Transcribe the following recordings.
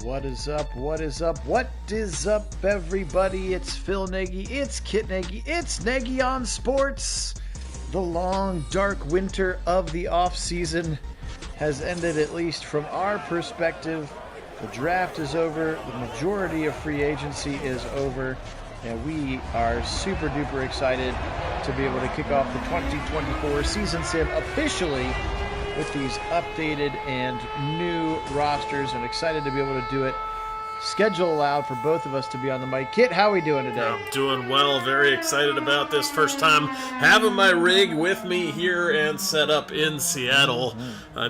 What is up? What is up? What is up, everybody? It's Phil Nagy. It's Kit Nagy. It's Nagy on Sports. The long, dark winter of the off-season has ended, at least from our perspective. The draft is over. The majority of free agency is over. And we are super duper excited to be able to kick off the 2024 season sim officially with these updated and new rosters, and excited to be able to do it. Schedule allowed for both of us to be on the mic. Kit, how are we doing today? I'm doing well. Very excited about this. First time having my rig with me here and set up in Seattle.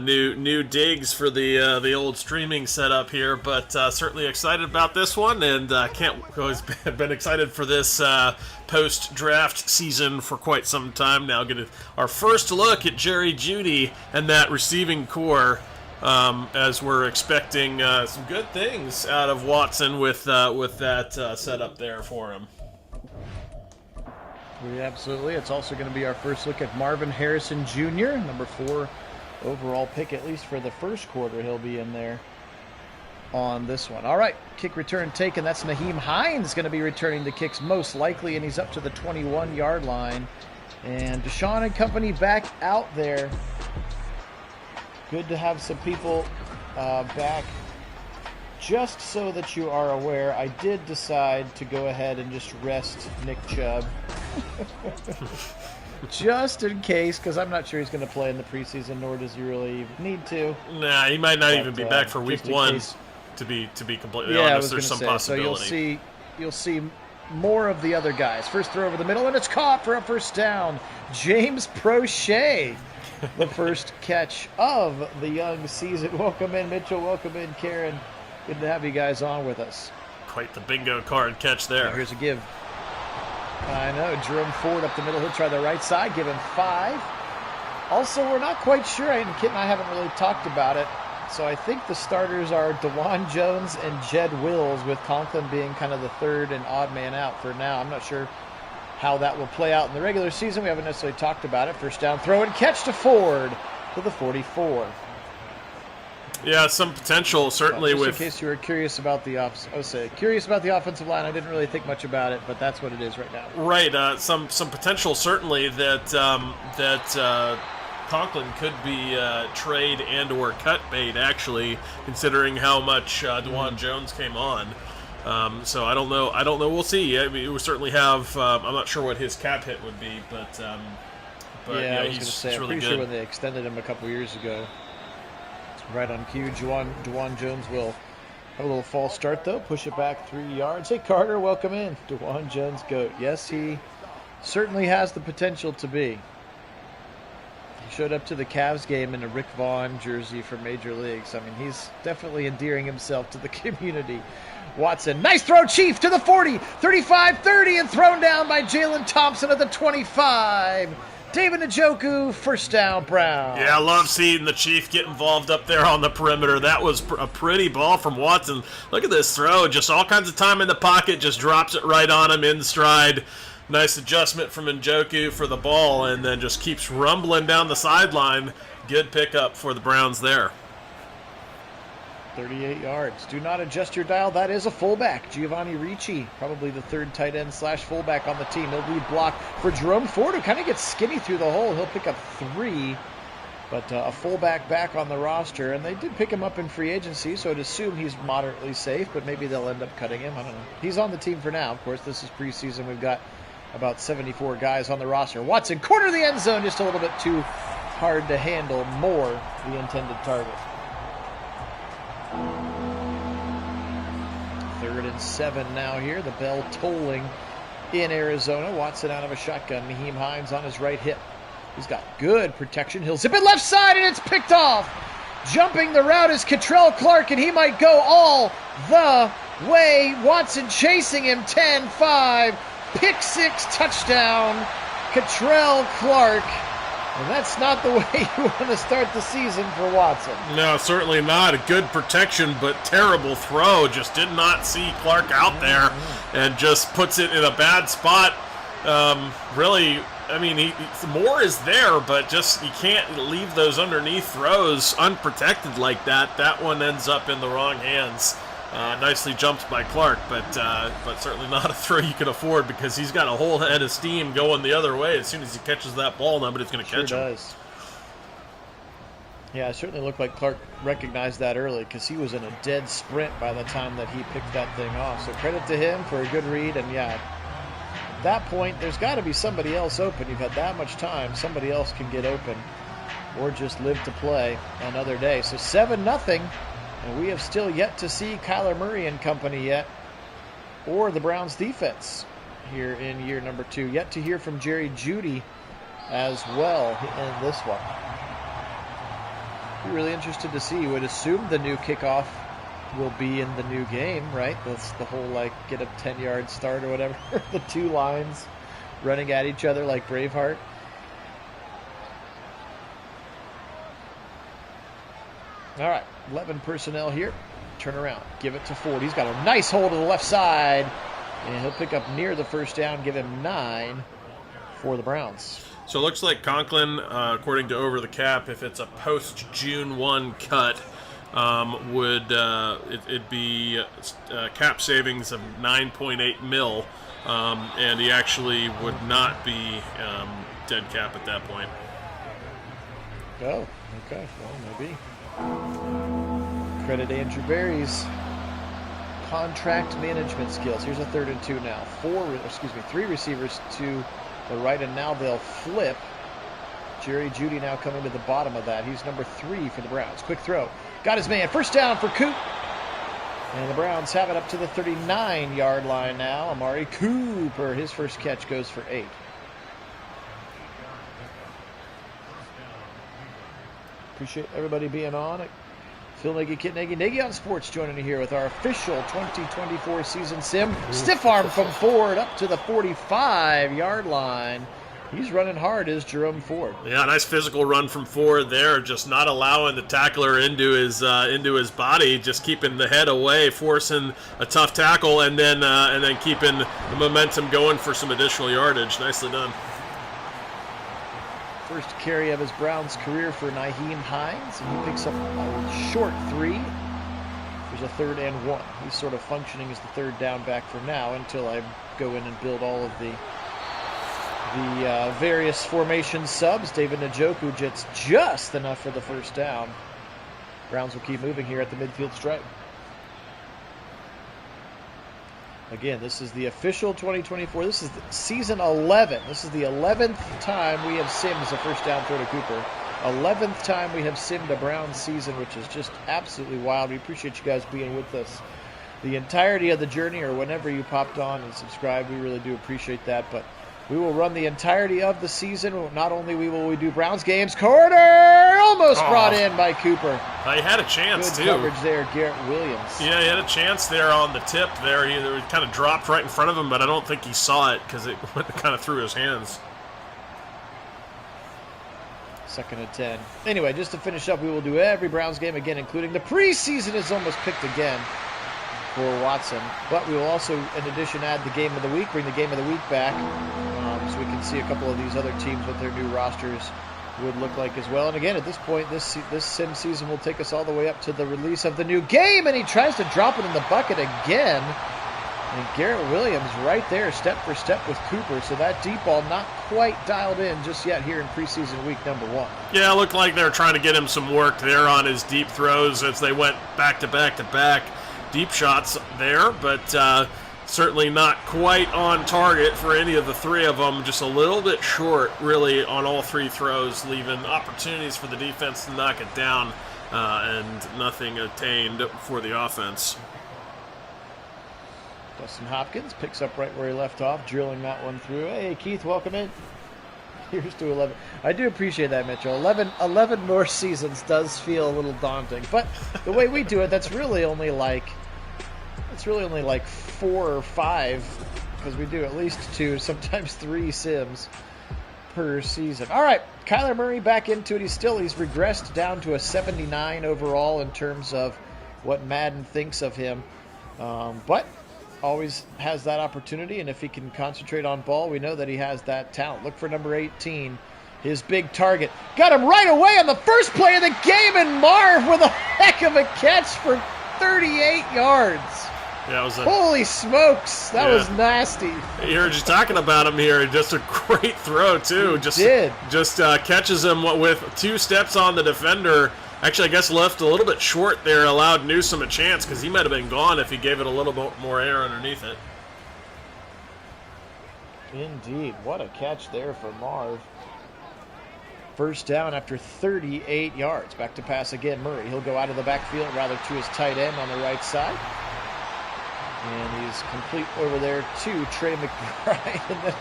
New digs for the old streaming setup here, but certainly excited about this one, and always been excited for this post-draft season for quite some time now. Getting our first look at Jerry Jeudy and that receiving core. As we're expecting some good things out of Watson with that setup there for him. Absolutely. It's also going to be our first look at Marvin Harrison Jr., number 4 overall pick, at least for the first quarter. He'll be in there on this one. All right, kick return taken. That's Nyheim Hines going to be returning the kicks most likely, and he's up to the 21-yard line. And Deshaun and company back out there. Good to have some people back. Just so that you are aware, I did decide to go ahead and just rest Nick Chubb. Just in case, because I'm not sure he's going to play in the preseason, nor does he really need to. Nah, he might not even be back for week 1, to be completely honest. There's some possibility. So you'll see more of the other guys. First throw over the middle, and it's caught for a first down. James Prochet. The first catch of the young season. Welcome in, Mitchell. Welcome in, Karen. Good to have you guys on with us. Quite the bingo card catch there. Oh, here's a give. I know. Jerome Ford up the middle. He'll try the right side. Give him 5. Also, we're not quite sure. And Kit and I haven't really talked about it. So I think the starters are DeJuan Jones and Jed Wills, with Conklin being kind of the third and odd man out for now. I'm not sure how that will play out in the regular season. We haven't necessarily talked about it. First down throw and catch to Ford to the 44. Yeah, some potential certainly. In case you were curious about the offensive line, I didn't really think much about it, but that's what it is right now. Right, some potential certainly that Conklin could be trade and or cut bait, actually, considering how much DeJuan Jones came on. So I don't know. We'll see. I mean, we certainly have. I'm not sure what his cap hit would be, but yeah, I was going to say, he's I'm really pretty good. sure when they extended him a couple years ago. It's right on cue. DeJuan Jones will have a little false start though. Push it back 3 yards. Hey Carter, welcome in. DeJuan Jones GOAT. Yes, he certainly has the potential to be. He showed up to the Cavs game in a Rick Vaughn jersey for Major Leagues. I mean, he's definitely endearing himself to the community. Watson, nice throw, Chief, to the 40, 35, 30, and thrown down by Jalen Thompson at the 25. David Njoku, first down, Brown. Yeah, I love seeing the Chief get involved up there on the perimeter. That was a pretty ball from Watson. Look at this throw, just all kinds of time in the pocket, just drops it right on him in stride. Nice adjustment from Njoku for the ball, and then just keeps rumbling down the sideline. Good pickup for the Browns there. 38 yards. Do not adjust your dial. That is a fullback. Giovanni Ricci, probably the third tight end / fullback on the team. He'll lead block for Jerome Ford, who kind of gets skinny through the hole. He'll pick up 3, but a fullback back on the roster. And they did pick him up in free agency, so I'd assume he's moderately safe, but maybe they'll end up cutting him. I don't know. He's on the team for now. Of course, this is preseason. We've got about 74 guys on the roster. Watson, corner of the end zone, just a little bit too hard to handle. Moore, the intended target. 3rd and 7 now here. The bell tolling in Arizona. Watson out of a shotgun. Nyheim Hines on his right hip. He's got good protection. He'll zip it left side, and it's picked off. Jumping the route is Catrell Clark, and he might go all the way. Watson chasing him. 10-5. Pick 6 touchdown. Catrell Clark. And that's not the way you want to start the season for Watson. No, certainly not. A good protection, but terrible throw. Just did not see Clark out there and just puts it in a bad spot. Really, I mean, Moore is there, but just you can't leave those underneath throws unprotected like that. That one ends up in the wrong hands. Nicely jumped by Clark, but certainly not a throw you can afford because he's got a whole head of steam going the other way. As soon as he catches that ball, nobody's going to catch him. Does. Yeah, it certainly looked like Clark recognized that early because he was in a dead sprint by the time that he picked that thing off. So credit to him for a good read. And yeah, at that point, there's got to be somebody else open. You've had that much time. Somebody else can get open or just live to play another day. So 7-0. And we have still yet to see Kyler Murray and company yet, or the Browns defense here in year number 2. Yet to hear from Jerry Jeudy as well in this one. Be really interested to see. You would assume the new kickoff will be in the new game, right? That's the whole, get a 10-yard start or whatever. The two lines running at each other like Braveheart. All right, 11 personnel here. Turn around, give it to Ford. He's got a nice hold of the left side, and he'll pick up near the first down, give him 9 for the Browns. So it looks like Conklin, according to Over the Cap, if it's a post-June 1 cut, it'd be cap savings of $9.8 million, and he actually would not be dead cap at that point. Oh, okay. Well, maybe. Credit Andrew Berry's contract management skills. Here's a 3rd and 2 now. 3 receivers to the right, and now they'll flip. Jerry Jeudy now coming to the bottom of that. He's number 3 for the Browns. Quick throw. Got his man. First down for Coop. And the Browns have it up to the 39-yard line now. Amari Cooper, his first catch goes for 8. Appreciate everybody being on it. Phil Nagy, Kit Nagy, Nagy on Sports joining you here with our official 2024 season sim. Stiff arm from Ford up to the 45-yard line. He's running hard, is Jerome Ford. Yeah, nice physical run from Ford there, just not allowing the tackler into his body, just keeping the head away, forcing a tough tackle, and then keeping the momentum going for some additional yardage. Nicely done. First carry of his Browns career for Nyheim Hines, and he picks up a short 3. There's a 3rd and 1. He's sort of functioning as the 3rd down back for now until I go in and build all of the various formation subs. David Njoku gets just enough for the first down. Browns will keep moving here at the midfield stripe. Again, this is the official 2024. This is season 11. This is the 11th time we have simmed a first down throw to Cooper. 11th time we have simmed a Browns season, which is just absolutely wild. We appreciate you guys being with us the entirety of the journey, or whenever you popped on and subscribed. We really do appreciate that. But we will run the entirety of the season. Not only will we do Browns games, corner almost brought in by Cooper. He had a chance, Good too. coverage there, Garrett Williams. Yeah, he had a chance there on the tip there. He kind of dropped right in front of him, but I don't think he saw it because it went kind of through his hands. 2nd and 10. Anyway, just to finish up, we will do every Browns game again, including the preseason is almost picked again for Watson. But we will also, in addition, add the game of the week, bring the game of the week back, so we can see a couple of these other teams what their new rosters would look like as well. And again, at this point, this sim season will take us all the way up to the release of the new game, and he tries to drop it in the bucket again. And Garrett Williams right there, step for step with Cooper. So that deep ball not quite dialed in just yet here in preseason week number 1. Yeah, it looked like they were trying to get him some work there on his deep throws as they went back to back to back. Deep shots there, but certainly not quite on target for any of the 3 of them. Just a little bit short, really, on all 3 throws, leaving opportunities for the defense to knock it down, and nothing attained for the offense. Dustin Hopkins picks up right where he left off, drilling that one through. Hey, Keith, welcome in. Here's to 11. I do appreciate that, Mitchell. 11 more seasons does feel a little daunting, but the way we do it, that's really only like 4 or 5, because we do at least 2, sometimes 3 sims per season. All right, Kyler Murray back into it. He's regressed down to a 79 overall in terms of what Madden thinks of him, but always has that opportunity, and if he can concentrate on ball, we know that he has that talent. Look for number 18, his big target. Got him right away on the first play of the game, and Marv with a heck of a catch for 38 yards. Yeah, it was holy smokes, that was nasty. I heard you talking about him here. Just a great throw, too. Just catches him with 2 steps on the defender. Actually, I guess left a little bit short there, allowed Newsome a chance because he might have been gone if he gave it a little bit more air underneath it. Indeed. What a catch there for Marv. First down after 38 yards. Back to pass again, Murray. He'll go out of the backfield, rather to his tight end on the right side. And he's complete over there to Trey McBride. And then,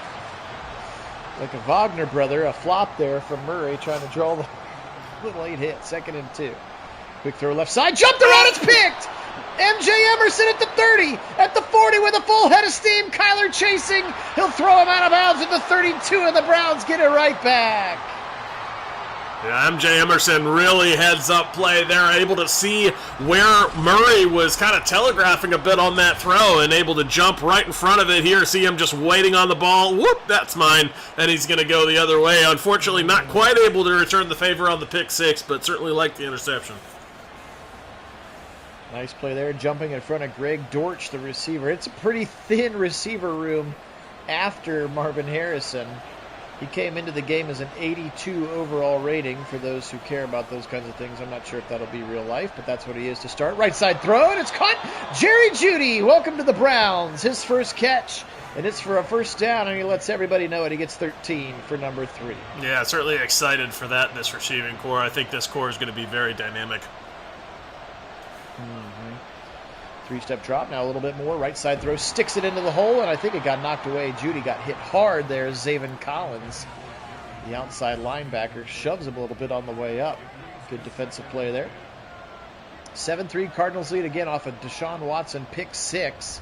like a Wagner brother, a flop there from Murray trying to draw the little 8 hit. 2nd and 2. Quick throw left side. Jumped around. It's picked. MJ Emerson at the 30. At the 40 with a full head of steam. Kyler chasing. He'll throw him out of bounds at the 32, and the Browns get it right back. Yeah, MJ Emerson really heads up play there, able to see where Murray was kind of telegraphing a bit on that throw and able to jump right in front of it here. See him just waiting on the ball. Whoop, that's mine. And he's going to go the other way. Unfortunately, not quite able to return the favor on the pick 6, but certainly liked the interception. Nice play there, jumping in front of Greg Dortch, the receiver. It's a pretty thin receiver room after Marvin Harrison. He came into the game as an 82 overall rating for those who care about those kinds of things. I'm not sure if that'll be real life, but that's what he is to start. Right side throw, and it's caught. Jerry Jeudy, welcome to the Browns. His first catch, and it's for a first down, and he lets everybody know it. He gets 13 for number 3. Yeah, certainly excited for that, this receiving core. I think this core is going to be very dynamic. 3-step drop, now a little bit more. Right side throw, sticks it into the hole, and I think it got knocked away. Jeudy got hit hard there. Zaven Collins, the outside linebacker, shoves him a little bit on the way up. Good defensive play there. 7-3 Cardinals lead again off of Deshaun Watson, pick 6.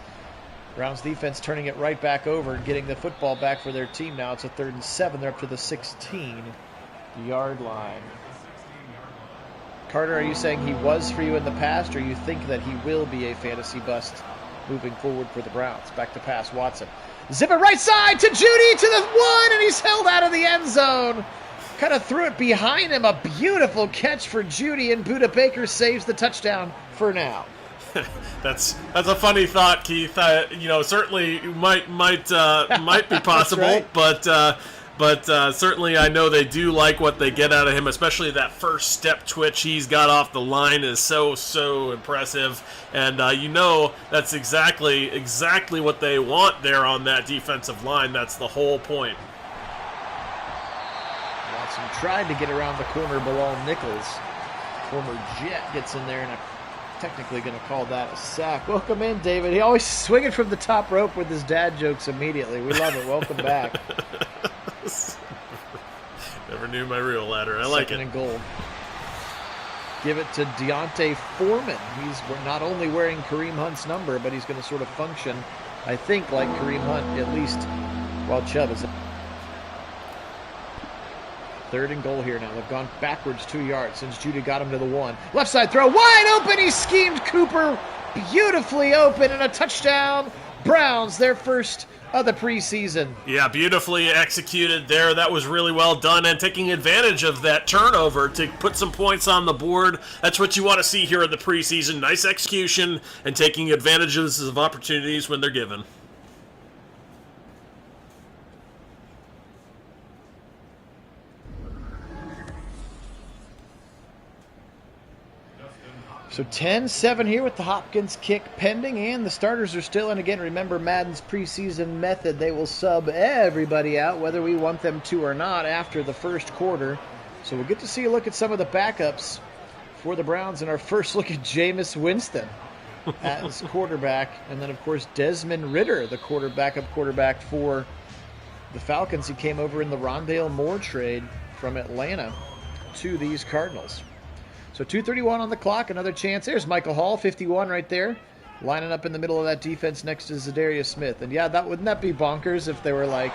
Browns defense turning it right back over and getting the football back for their team now. It's a 3rd and 7. They're up to the 16-yard line. Carter, are you saying he was for you in the past, or you think that he will be a fantasy bust moving forward for the Browns? Back to pass, Watson. Zip it right side to Jeudy to the 1, and he's held out of the end zone. Kind of threw it behind him. A beautiful catch for Jeudy, and Budda Baker saves the touchdown for now. That's a funny thought, Keith. Certainly might be possible, right. But certainly I know they do like what they get out of him, especially that first step twitch he's got off the line is so impressive. And that's exactly what they want there on that defensive line. That's the whole point. Watson tried to get around the corner. Bilal Nichols, former Jet, gets in there, and I'm technically going to call that a sack. Welcome in, David. He always swinging from the top rope with his dad jokes immediately. We love it. Welcome back. Never knew my real ladder. I like it. 2nd and goal. Give it to Deontay Foreman. He's not only wearing Kareem Hunt's number, but he's going to sort of function, I think, like Kareem Hunt, at least while Chubb is. 3rd and goal here now. They've gone backwards 2 yards since Jeudy got him to the 1. Left side throw, wide open. He schemed Cooper beautifully open, and a touchdown. Browns, their first of the preseason. Yeah, beautifully executed there. That was really well done, and taking advantage of that turnover to put some points on the board. That's what you want to see here in the preseason. Nice execution and taking advantages of opportunities when they're given. So 10-7 here with the Hopkins kick pending, and the starters are still in. Again, remember Madden's preseason method. They will sub everybody out, whether we want them to or not, after the first quarter. So we'll get to see a look at some of the backups for the Browns, and our first look at Jameis Winston as quarterback. And then, of course, Desmond Ridder, the backup quarterback for the Falcons. He came over in the Rondale Moore trade from Atlanta to these Cardinals. So 2:31 on the clock, another chance. There's Michael Hall, 51 right there, lining up in the middle of that defense next to Zadarius Smith. And yeah, wouldn't that be bonkers if they were like,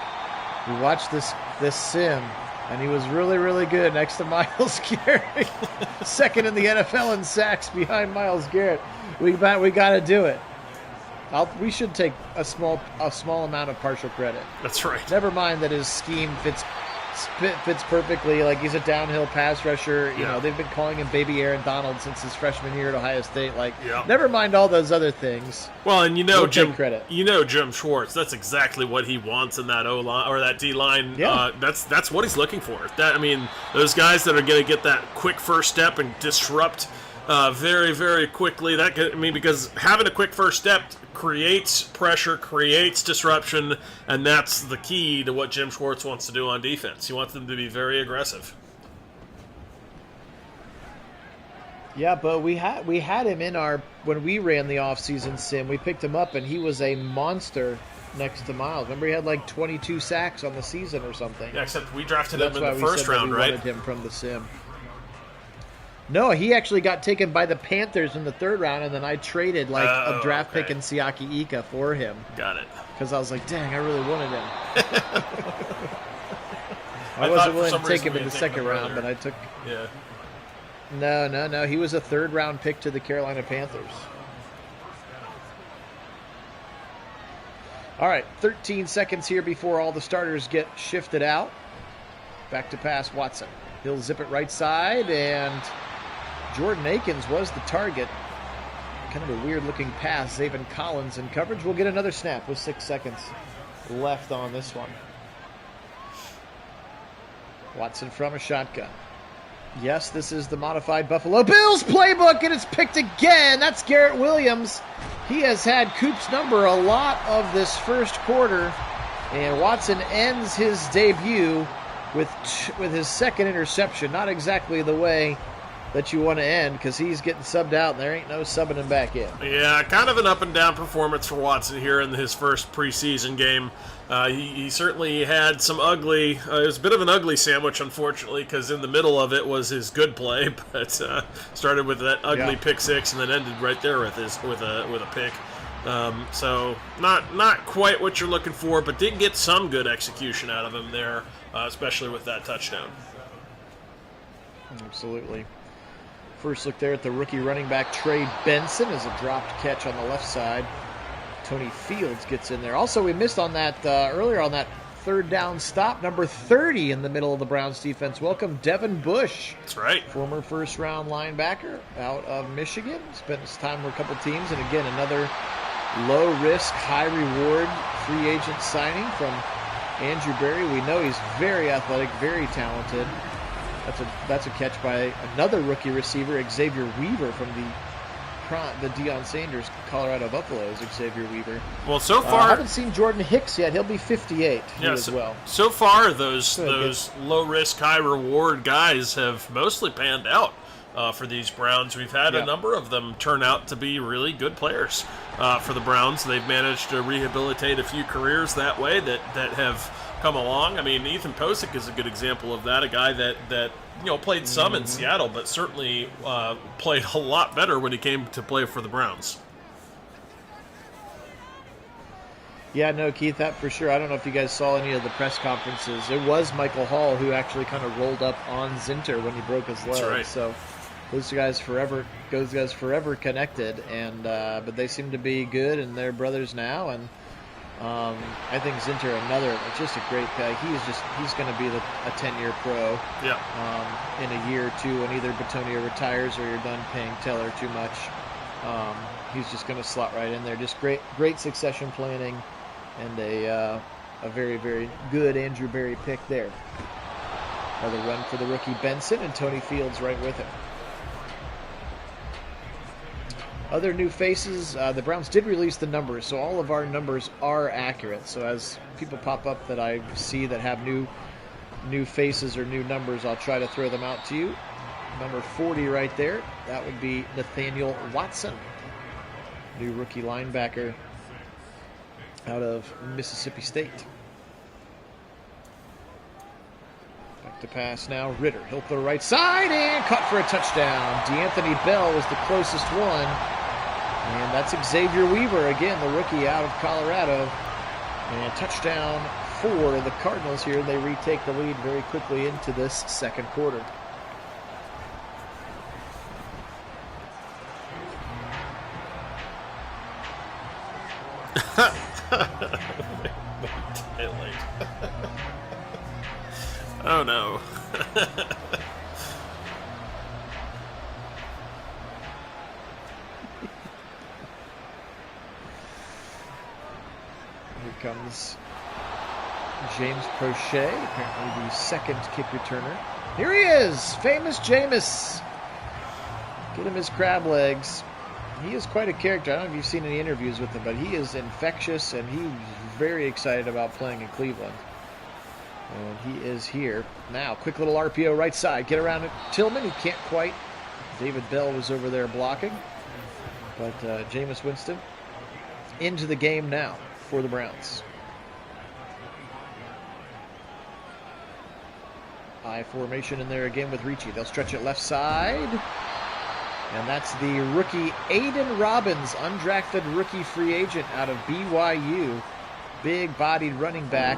we watched this sim, and he was really, really good next to Myles Garrett, 2nd in the NFL in sacks behind Myles Garrett. We got to do it. We should take a small amount of partial credit. That's right. Never mind that his scheme fits fits perfectly. Like, he's a downhill pass rusher. You Yeah. know, they've been calling him Baby Aaron Donald since his freshman year at Ohio State. Like, Yeah. never mind all those other things. Well, and We'll Jim, take credit. Jim Schwartz. That's exactly what he wants in that O line or that D line. Yeah. That's what he's looking for. Those guys that are going to get that quick first step and disrupt very, very quickly. Because having a quick first step creates pressure, creates disruption, and that's the key to what Jim Schwartz wants to do on defense. He wants them to be very aggressive. Yeah, but we had him in when we ran the offseason sim. We picked him up, and he was a monster next to Miles. Remember, he had like 22 sacks on the season or something. Yeah, except we drafted That's him why in the we first said that round, we right? wanted him from the sim. No, he actually got taken by the Panthers in the 3rd round, and then I traded a draft pick in Siaki Ika for him. Got it. Because I was like, dang, I really wanted him. I thought wasn't for willing some to take reason him we in the had taken second him round, earlier. but I took... Yeah. No. He was a 3rd round pick to the Carolina Panthers. All right, 13 seconds here before all the starters get shifted out. Back to pass, Watson. He'll zip it right side, and Jordan Akins was the target. Kind of a weird-looking pass. Zaven Collins in coverage. We'll get another snap with 6 seconds left on this one. Watson from a shotgun. Yes, this is the modified Buffalo Bills playbook, and it's picked again. That's Garrett Williams. He has had Coop's number a lot of this first quarter, and Watson ends his debut with his second interception. Not exactly the way that you want to end, because he's getting subbed out, and there ain't no subbing him back in. Yeah, kind of an up-and-down performance for Watson here in his first preseason game. He certainly had some ugly... it was a bit of an ugly sandwich, unfortunately, because in the middle of it was his good play, but started with that ugly pick six and then ended right there with a pick. So not quite what you're looking for, but did get some good execution out of him there, especially with that touchdown. Absolutely. First look there at the rookie running back Trey Benson as a dropped catch on the left side. Tony Fields gets in there. Also, we missed on that earlier on that 3rd down stop, number 30 in the middle of the Browns defense. Welcome Devin Bush. That's right. Former first-round linebacker out of Michigan. Spent his time with a couple teams, and again, another low-risk, high-reward free agent signing from Andrew Berry. We know he's very athletic, very talented. That's a catch by another rookie receiver, Xavier Weaver from the Deion Sanders Colorado Buffaloes. Xavier Weaver. Well, so far I haven't seen Jordan Hicks yet. He'll be 58 as well. So far, those low risk, high reward guys have mostly panned out for these Browns. We've had a number of them turn out to be really good players for the Browns. They've managed to rehabilitate a few careers that way that have come along. I mean, Ethan Posick is a good example of that, a guy that played some in Seattle, but certainly played a lot better when he came to play for the Browns. Yeah, no, Keith, that for sure. I don't know if you guys saw any of the press conferences. It was Michael Hall who actually kind of rolled up on Zinter when he broke his leg. That's right. So those guys forever connected, and but they seem to be good, and they're brothers now. And I think Zinter, just a great guy. He's going to be a 10-year pro. Yeah. In a year or two, when either Bitonio retires or you're done paying Teller too much. He's just going to slot right in there. Just great succession planning, and a very, very good Andrew Berry pick there. Another run for the rookie Benson, and Tony Fields right with him. Other new faces, the Browns did release the numbers, so all of our numbers are accurate. So as people pop up that I see that have new faces or new numbers, I'll try to throw them out to you. Number 40 right there, that would be Nathaniel Watson, new rookie linebacker out of Mississippi State. Back to pass now, Ritter. He'll throw right side and caught for a touchdown. DeAnthony Bell was the closest one. And that's Xavier Weaver, again, the rookie out of Colorado. And touchdown for the Cardinals here. They retake the lead very quickly into this second quarter. Oh, no. Here comes James Prochet, apparently the second kick returner. Here he is, famous Jameis. Get him his crab legs. He is quite a character. I don't know if you've seen any interviews with him, but he is infectious, and he's very excited about playing in Cleveland. And he is here. Now, quick little RPO right side. Get around it. Tillman, he can't quite. David Bell was over there blocking. But Jameis Winston into the game now for the Browns. I formation in there again with Ricci. They'll stretch it left side. And that's the rookie Aiden Robbins, undrafted rookie free agent out of BYU. Big-bodied running back.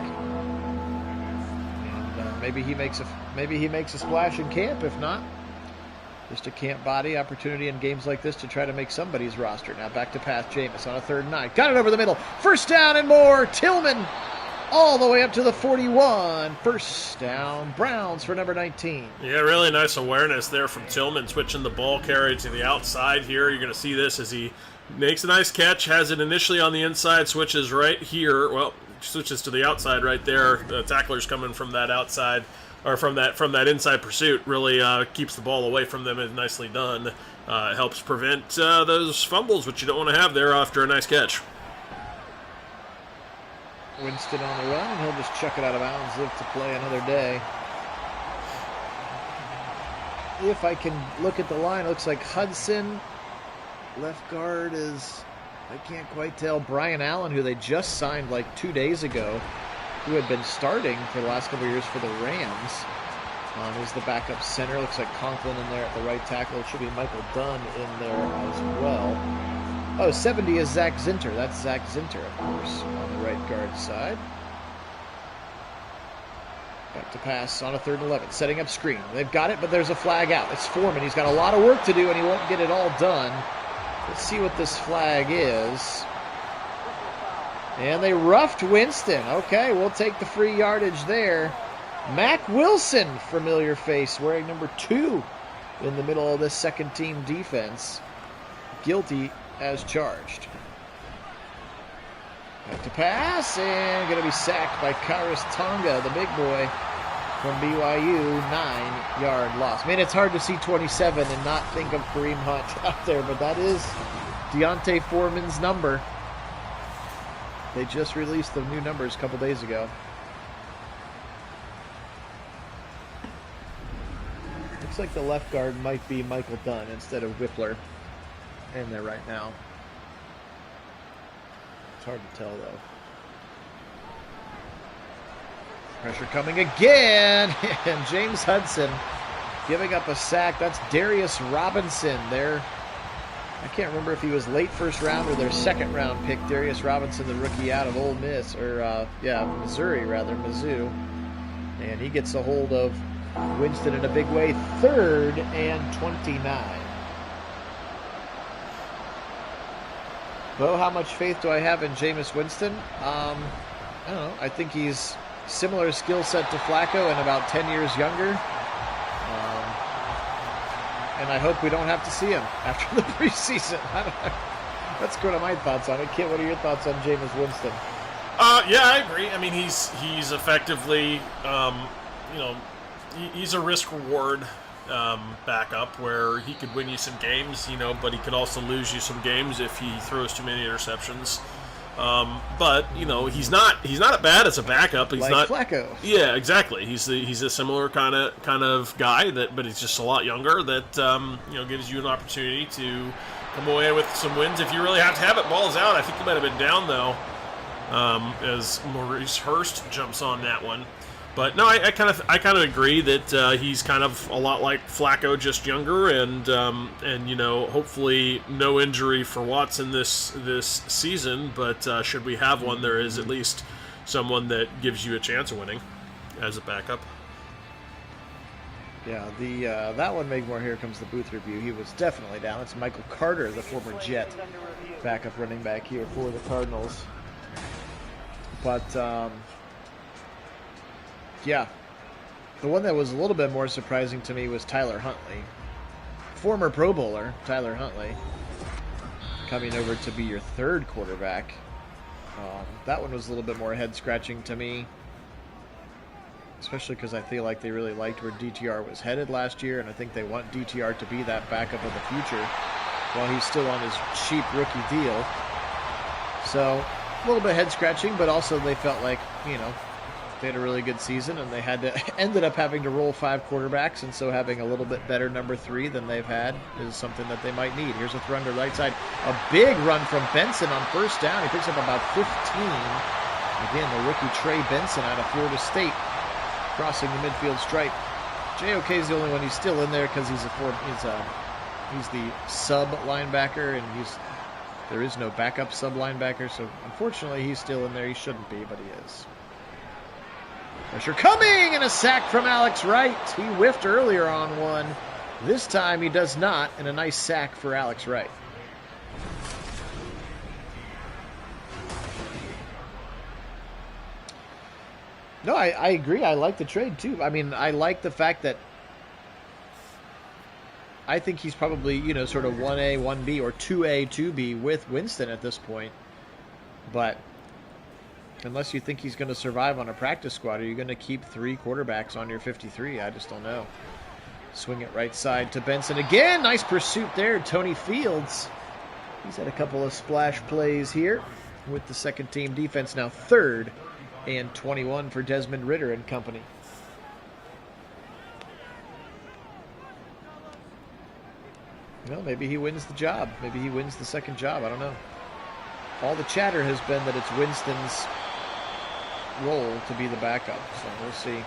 And maybe he makes a splash in camp. If not, just a camp body opportunity in games like this to try to make somebody's roster. Now back to pass. Jameis on a 3rd and 9. Got it over the middle. First down and more. Tillman all the way up to the 41. First down, Browns for number 19. Yeah, really nice awareness there from Tillman, switching the ball carry to the outside here. You're going to see this as he makes a nice catch, has it initially on the inside, switches right here. Well, switches to the outside right there. The tackler's coming from that outside, or from that inside pursuit. Really keeps the ball away from them, and nicely done. It helps prevent those fumbles, which you don't want to have there after a nice catch. Winston on the run, and he'll just chuck it out of bounds, live to play another day. If I can look at the line, it looks like Hudson, left guard is, I can't quite tell, Brian Allen, who they just signed like 2 days ago, who had been starting for the last couple of years for the Rams, is the backup center. Looks like Conklin in there at the right tackle. It should be Michael Dunn in there as well. Oh, 70 is Zach Zinter. That's Zach Zinter, of course, on the right guard side. Back to pass on a 3rd and 11. Setting up screen. They've got it, but there's a flag out. It's Foreman. He's got a lot of work to do, and he won't get it all done. Let's see what this flag is. And they roughed Winston. Okay, we'll take the free yardage there. Mac Wilson, familiar face, wearing number 2 in the middle of this second-team defense. Guilty as charged. Back to pass, and going to be sacked by Karis Tonga, the big boy from BYU. 9-yard loss. I mean, it's hard to see 27 and not think of Kareem Hunt out there, but that is Deontay Foreman's number. They just released the new numbers a couple days ago. Looks like the left guard might be Michael Dunn instead of Whippler in there right now. It's hard to tell, though. Pressure coming again, and James Hudson giving up a sack. That's Darius Robinson there. I can't remember if he was late first round or their 2nd round pick. Darius Robinson, the rookie out of Ole Miss, or Missouri rather, Mizzou. And he gets a hold of Winston in a big way. 3rd and 29. Bo, how much faith do I have in Jameis Winston? I don't know. I think he's similar skill set to Flacco and about 10 years younger. And I hope we don't have to see him after the preseason. That's kind of my thoughts on it. Kit, what are your thoughts on Jameis Winston? Yeah, I agree. I mean, he's effectively, he's a risk-reward backup where he could win you some games, but he could also lose you some games if he throws too many interceptions. But he's not bad as a backup. He's like not Flacco. Yeah, exactly. He's a similar kind of guy but he's just a lot younger. That gives you an opportunity to come away with some wins if you really have to have it. Ball's out. I think he might have been down though, as Maurice Hurst jumps on that one. But no, I kind of agree that he's kind of a lot like Flacco, just younger, and hopefully no injury for Watson this season. But should we have one, there is at least someone that gives you a chance of winning as a backup. Yeah, that one made more. Here comes the booth review. He was definitely down. It's Michael Carter, the former Jet, backup running back here for the Cardinals. But yeah, The one that was a little bit more surprising to me was Tyler Huntley. Former Pro Bowler Tyler Huntley coming over to be your third quarterback. That one was a little bit more head-scratching to me, especially because I feel like they really liked where DTR was headed last year, and I think they want DTR to be that backup of the future while he's still on his cheap rookie deal. So a little bit head-scratching, but also they felt like, you know, they had a really good season, and they ended up having to roll 5 quarterbacks, and so having a little bit better number 3 than they've had is something that they might need. Here's a throw to the right side. A big run from Benson on first down. He picks up about 15. Again, the rookie Trey Benson out of Florida State crossing the midfield stripe. JOK is the only one who's still in there because he's the sub linebacker, and there is no backup sub linebacker, so unfortunately he's still in there. He shouldn't be, but he is. Pressure coming, and a sack from Alex Wright. He whiffed earlier on one. This time he does not, and a nice sack for Alex Wright. No, I agree. I like the trade, too. I mean, I like the fact that I think he's probably, you know, sort of 1A, 1B, or 2A, 2B with Winston at this point. But unless you think he's going to survive on a practice squad, are you going to keep 3 quarterbacks on your 53? I just don't know. Swing it right side to Benson again. Nice pursuit there. Tony Fields. He's had a couple of splash plays here with the second team defense. Now 3rd and 21 for Desmond Ridder and company. Well, maybe he wins the job. Maybe he wins the second job. I don't know. All the chatter has been that it's Winston's role to be the backup, so we'll see.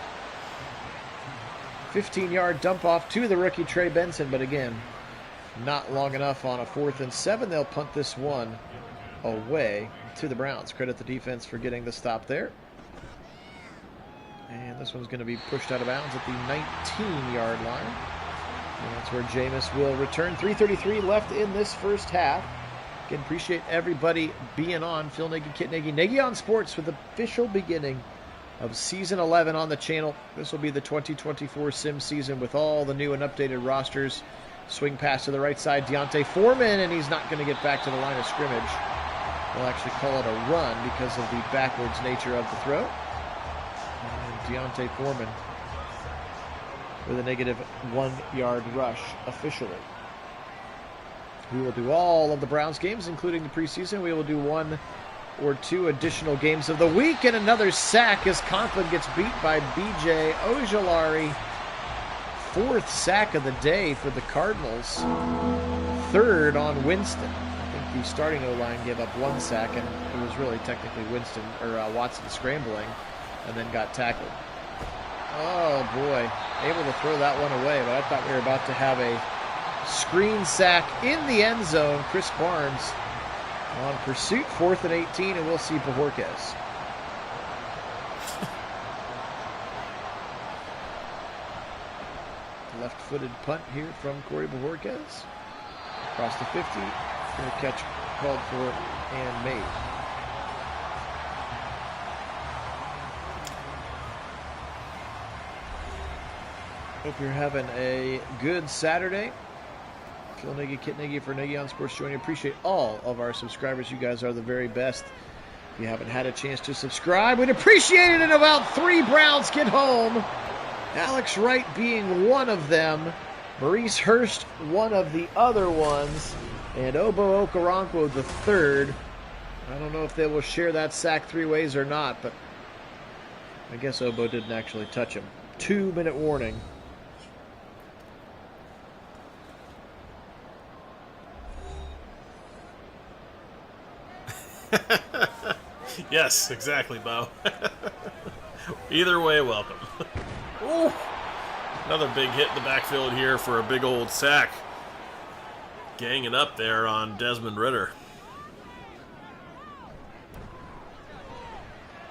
15-yard dump off to the rookie Trey Benson, but again, not long enough on a 4th and 7. They'll punt this one away to the Browns. Credit the defense for getting the stop there. And this one's going to be pushed out of bounds at the 19-yard line. And that's where Jameis will return. 3:33 left in this first half. Again, appreciate everybody being on. Phil Nagy, Kit Nagy, Nagy on Sports with the official beginning of Season 11 on the channel. This will be the 2024 Sim season with all the new and updated rosters. Swing pass to the right side, Deontay Foreman, and he's not going to get back to the line of scrimmage. They'll actually call it a run because of the backwards nature of the throw. And Deontay Foreman with a negative 1-yard rush officially. We will do all of the Browns games, including the preseason. We will do 1 or 2 additional games of the week, and another sack as Conklin gets beat by B.J. Ojulari. 4th sack of the day for the Cardinals. 3rd on Winston. I think the starting O-line gave up 1 sack, and it was really technically Watson scrambling, and then got tackled. Oh boy, able to throw that one away, but I thought we were about to have a screen sack in the end zone. Chris Barnes on pursuit, 4th and 18, and we'll see Bojorquez. Left-footed punt here from Corey Bojorquez. Across the 50, and a catch called for and made. Hope you're having a good Saturday. Phil Nagy, Kit Nagy for Nagy on Sports joining. Appreciate all of our subscribers. You guys are the very best. If you haven't had a chance to subscribe, we'd appreciate it. And about 3 Browns get home. Alex Wright being one of them. Maurice Hurst, one of the other ones. And Obo Okoronkwo, the 3rd. I don't know if they will share that sack 3 ways or not, but I guess Obo didn't actually touch him. 2-minute warning. Yes, exactly, Bo. Either way, welcome. Ooh. Another big hit in the backfield here for a big old sack. Ganging up there on Desmond Ridder.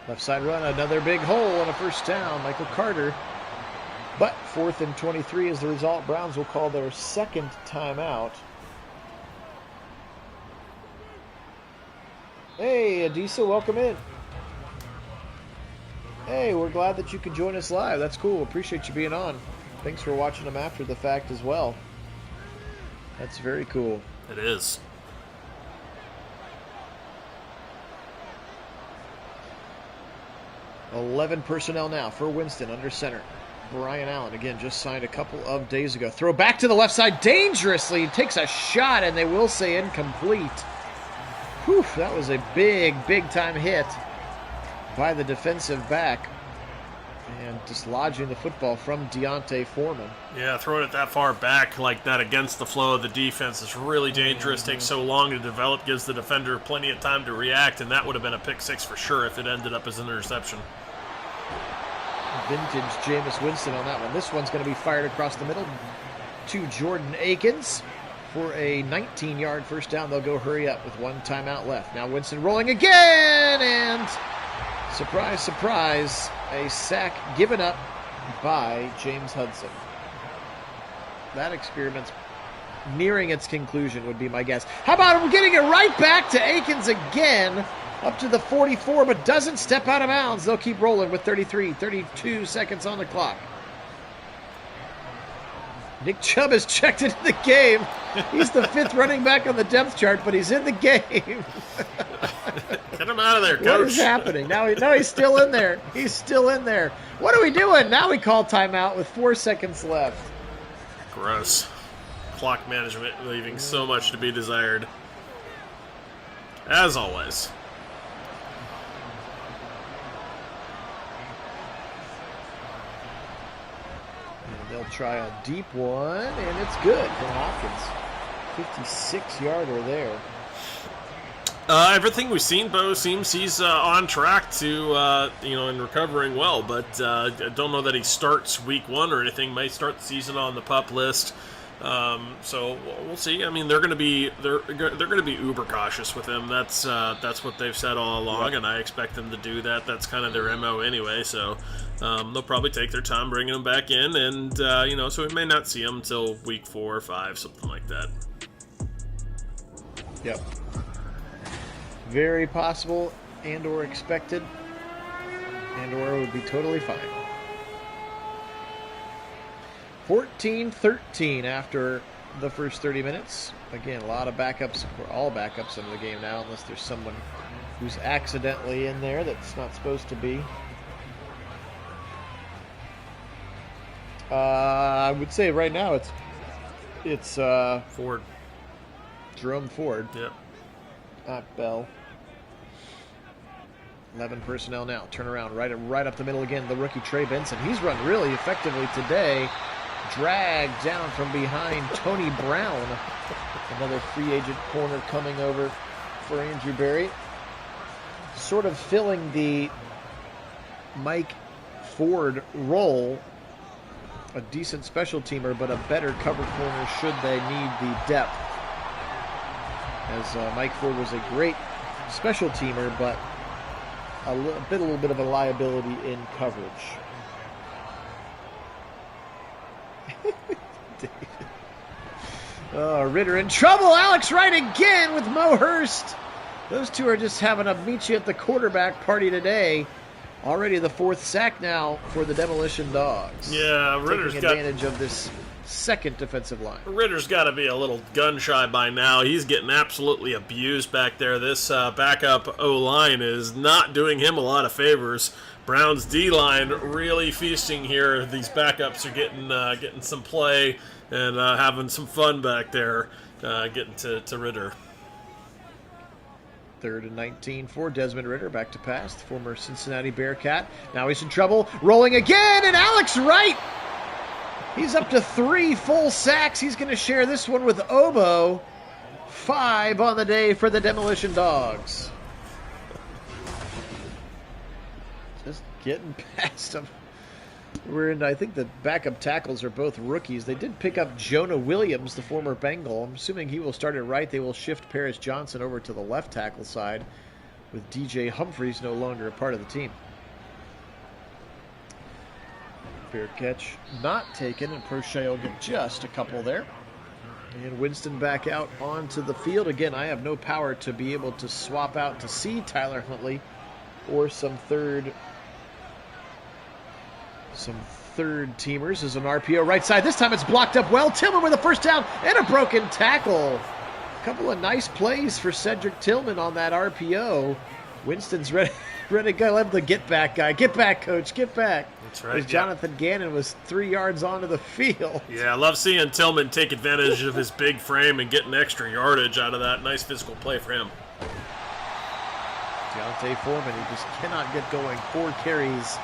Left side run, another big hole on a first down. Michael Carter. But 4th and 23 is the result. Browns will call their 2nd timeout. Hey, Adisa, welcome in. Hey, we're glad that you could join us live. That's cool. Appreciate you being on. Thanks for watching them after the fact as well. That's very cool. It is. $11 personnel now for Winston under center. Brian Allen, again, just signed a couple of days ago. Throw back to the left side dangerously. Takes a shot, and they will say incomplete. Whew, that was a big-time hit by the defensive back. And dislodging the football from Deontay Foreman. Yeah, throwing it that far back like that against the flow of the defense is really dangerous. Takes so long to develop, gives the defender plenty of time to react, and that would have been a pick six for sure if it ended up as an interception. Vintage Jameis Winston on that one. This one's going to be fired across the middle to Jordan Akins for a 19-yard first down. They'll go hurry up with one timeout left. Now Winston rolling again, and surprise, surprise, a sack given up by James Hudson. That experiment's nearing its conclusion would be my guess. How about him getting it right back to Akins again, up to the 44, but doesn't step out of bounds. They'll keep rolling with 32 seconds on the clock. Nick Chubb has checked into the game. He's the 5th running back on the depth chart, but he's in the game. Get him out of there, coach. What is happening? Now he's still in there. He's still in there. What are we doing? Now we call timeout with 4 seconds left. Gross. Clock management leaving so much to be desired. As always. They'll try a deep one, and it's good for Hopkins. 56-yarder there. Everything we've seen, Bo, seems he's on track to, and recovering well. But I don't know that he starts week 1 or anything. Might start the season on the PUP list. So we'll see. I mean, they're going to be uber cautious with him. That's what they've said all along, and I expect them to do that. That's kind of their MO anyway. So they'll probably take their time bringing him back in, and so we may not see him until week 4 or 5, something like that. Yep. Very possible and/or expected, and/or would be totally fine. 14-13 after the first 30 minutes. Again, a lot of backups. We're all backups in the game now, unless there's someone who's accidentally in there that's not supposed to be. I would say right now it's Ford. Jerome Ford. Yep. Not Bell. 11 personnel now. Turn around right up the middle again. The rookie Trey Benson. He's run really effectively today. Dragged down from behind Tony Brown. Another free agent corner coming over for Andrew Berry. Sort of filling the Mike Ford role. A decent special teamer, but a better cover corner should they need the depth. As Mike Ford was a great special teamer, but a little bit of a liability in coverage. Ritter in trouble. Alex Wright again with Mo Hurst. Those two are just having a meet you at the quarterback party today. Already the 4th sack now for the Demolition Dogs. Yeah, Ritter's taking advantage of this second defensive line. Ritter's got to be a little gun shy by now. He's getting absolutely abused back there. This backup O-line is not doing him a lot of favors. Browns D-line really feasting here. These backups are getting some play and having some fun back there, getting to Ritter. 3rd and 19 for Desmond Ritter. Back to pass. The former Cincinnati Bearcat. Now he's in trouble. Rolling again, and Alex Wright. He's up to 3 full sacks. He's going to share this one with Obo. 5 on the day for the Demolition Dogs. Just getting past him. I think the backup tackles are both rookies. They did pick up Jonah Williams, the former Bengal. I'm assuming he will start at right. They will shift Paris Johnson over to the left tackle side, with DJ Humphreys no longer a part of the team. Fair catch not taken, and Prochet will get just a couple there. And Winston back out onto the field. Again, I have no power to be able to swap out to see Tyler Huntley or some third some third-teamers is an RPO right side. This time it's blocked up well. Tillman with a first down and a broken tackle. A couple of nice plays for Cedric Tillman on that RPO. Winston's ready to go. Let the get back guy. Get back, coach. Get back. That's right. Jonathan Gannon was 3 yards onto the field. Yeah, I love seeing Tillman take advantage of his big frame and getting extra yardage out of that. Nice physical play for him. Deontay Foreman, he just cannot get going. 4 carries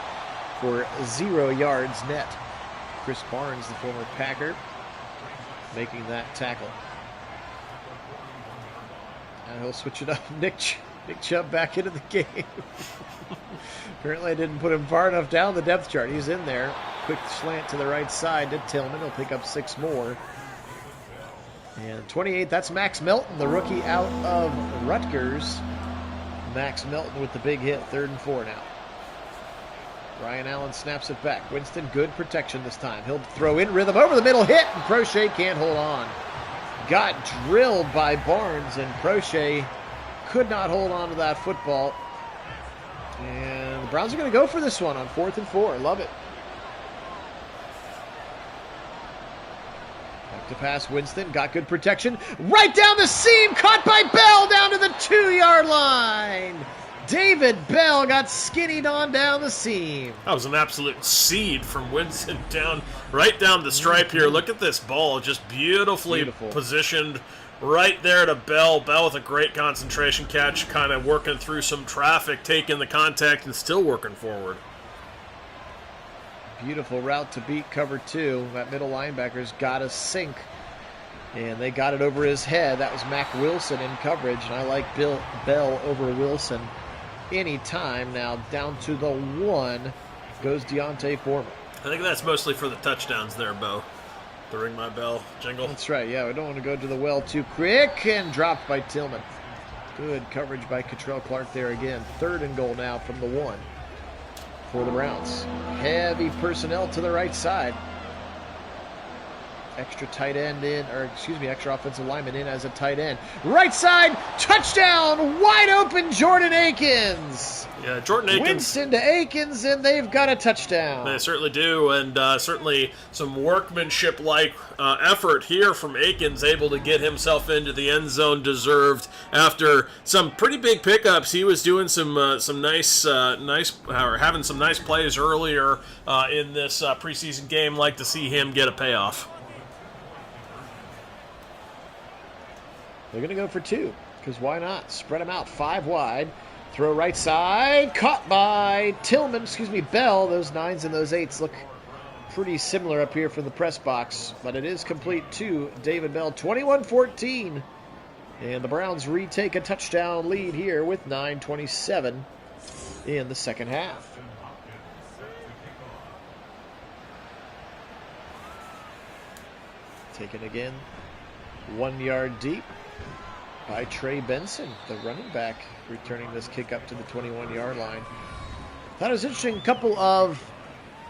for 0 yards net. Chris Barnes, the former Packer, making that tackle. And he'll switch it up. Nick Chubb back into the game. Apparently I didn't put him far enough down the depth chart. He's in there. Quick slant to the right side to Tillman. He'll pick up 6 more. And 28, that's Max Melton, the rookie out of Rutgers. Max Melton with the big hit. 3rd and 4 now. Ryan Allen snaps it back. Winston, good protection this time. He'll throw in rhythm over the middle, hit, and Prochet can't hold on. Got drilled by Barnes, and Prochet could not hold on to that football. And the Browns are going to go for this one on 4th and 4. Love it. Back to pass, Winston. Got good protection. Right down the seam. Caught by Bell down to the 2-yard line. David Bell got skinnied on down the seam. That was an absolute seed from Winston right down the stripe here. Look at this ball, just beautifully positioned right there to Bell. Bell with a great concentration catch, kind of working through some traffic, taking the contact and still working forward. Beautiful route to beat cover 2. That middle linebacker's got a sink. And they got it over his head. That was Mac Wilson in coverage. And I like Bell over Wilson anytime. Now down to the 1 goes Deontay Foreman. I think that's mostly for the touchdowns there, Bo. The ring my bell jingle. That's right, yeah. We don't want to go to the well too quick. And dropped by Tillman. Good coverage by Cottrell Clark there again. 3rd and goal now from the 1 for the Browns. Heavy personnel to the right side. Extra tight end in, extra offensive lineman in as a tight end. Right side, touchdown, wide open Jordan Akins. Yeah, Jordan Akins. Winston to Akins, and they've got a touchdown. They certainly do, and certainly some workmanship-like effort here from Akins, able to get himself into the end zone deserved after some pretty big pickups. He was doing some nice, having some nice plays earlier in this preseason game. Like to see him get a payoff. They're going to go for 2, because why not? Spread them out 5 wide. Throw right side. Caught by Bell. Those 9s and those 8s look pretty similar up here from the press box, but it is complete to David Bell. 21-14. And the Browns retake a touchdown lead here with 9:27 in the second half. Taken again. 1 yard deep by Trey Benson, the running back, returning this kick up to the 21-yard line. Thought it was interesting. A couple of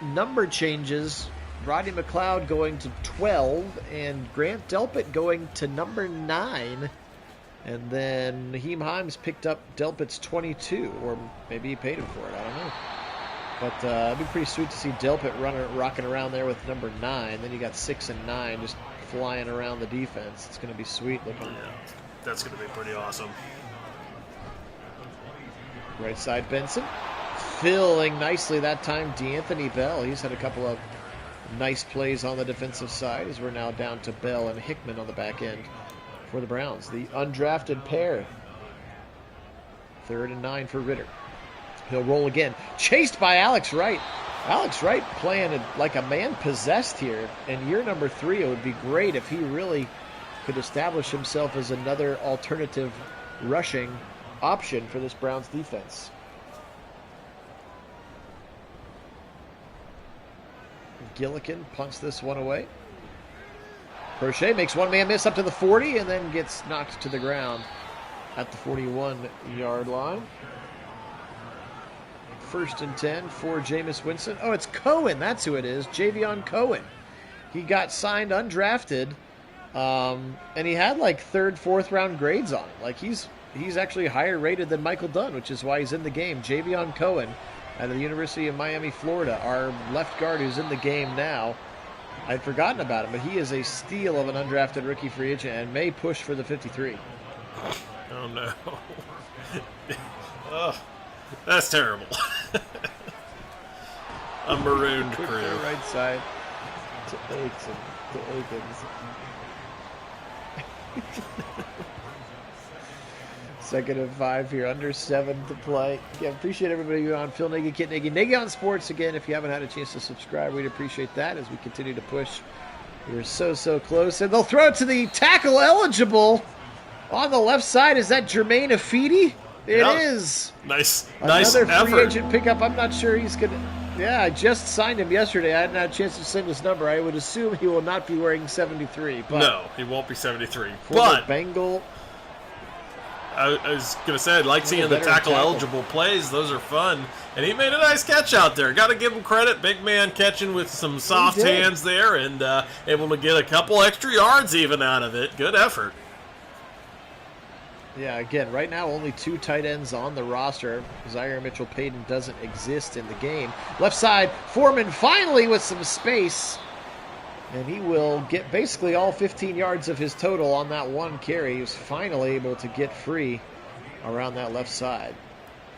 number changes. Rodney McLeod going to 12 and Grant Delpit going to number 9. And then Naheem Himes picked up Delpit's 22, or maybe he paid him for it. I don't know. But it'd be pretty sweet to see Delpit rocking around there with number 9. Then you got 6 and 9 just flying around the defense. It's going to be sweet looking. Yeah, that's going to be pretty awesome. Right side Benson. Filling nicely that time, D'Anthony Bell. He's had a couple of nice plays on the defensive side as we're now down to Bell and Hickman on the back end for the Browns. The undrafted pair. 3rd and 9 for Ritter. He'll roll again. Chased by Alex Wright. Alex Wright playing like a man possessed here. And year number 3, it would be great if he really could establish himself as another alternative rushing option for this Browns defense. Gillikin punts this one away. Prochet makes one-man miss up to the 40 and then gets knocked to the ground at the 41-yard line. 1st and 10 for Jameis Winston. Oh, it's Cohen. That's who it is. Javion Cohen. He got signed undrafted, and he had like 3rd, 4th round grades on him. Like he's actually higher rated than Michael Dunn, which is why he's in the game. Javion Cohen out of the University of Miami, Florida. Our left guard who's in the game now. I'd forgotten about him, but he is a steal of an undrafted rookie free agent and may push for the 53. Oh, no. Oh, that's terrible. A marooned Quick crew. Right side to Akins. Second and 5 here, under 7 to play. Yeah, appreciate everybody on Phil Nagy, Kit Nagy, Nagy on Sports. Again, if you haven't had a chance to subscribe, we'd appreciate that as we continue to push. We're so close. And they'll throw it to the tackle eligible on the left side. Is that Jermaine Afidi? It is. Nice Another free effort. agent pickup. I'm not sure he's going to... Yeah, I just signed him yesterday. I hadn't had a chance to send his number. I would assume he will not be wearing 73. But No, he won't be 73. former But Bengal... I was going to say, I'd like seeing the tackle-eligible plays. Those are fun. And he made a nice catch out there. Got to give him credit. Big man catching with some soft hands there and able to get a couple extra yards even out of it. Good effort. Yeah, again, right now only 2 tight ends on the roster. Zaire Mitchell-Payton doesn't exist in the game. Left side, Foreman finally with some space. And he will get basically all 15 yards of his total on that one carry. He was finally able to get free around that left side.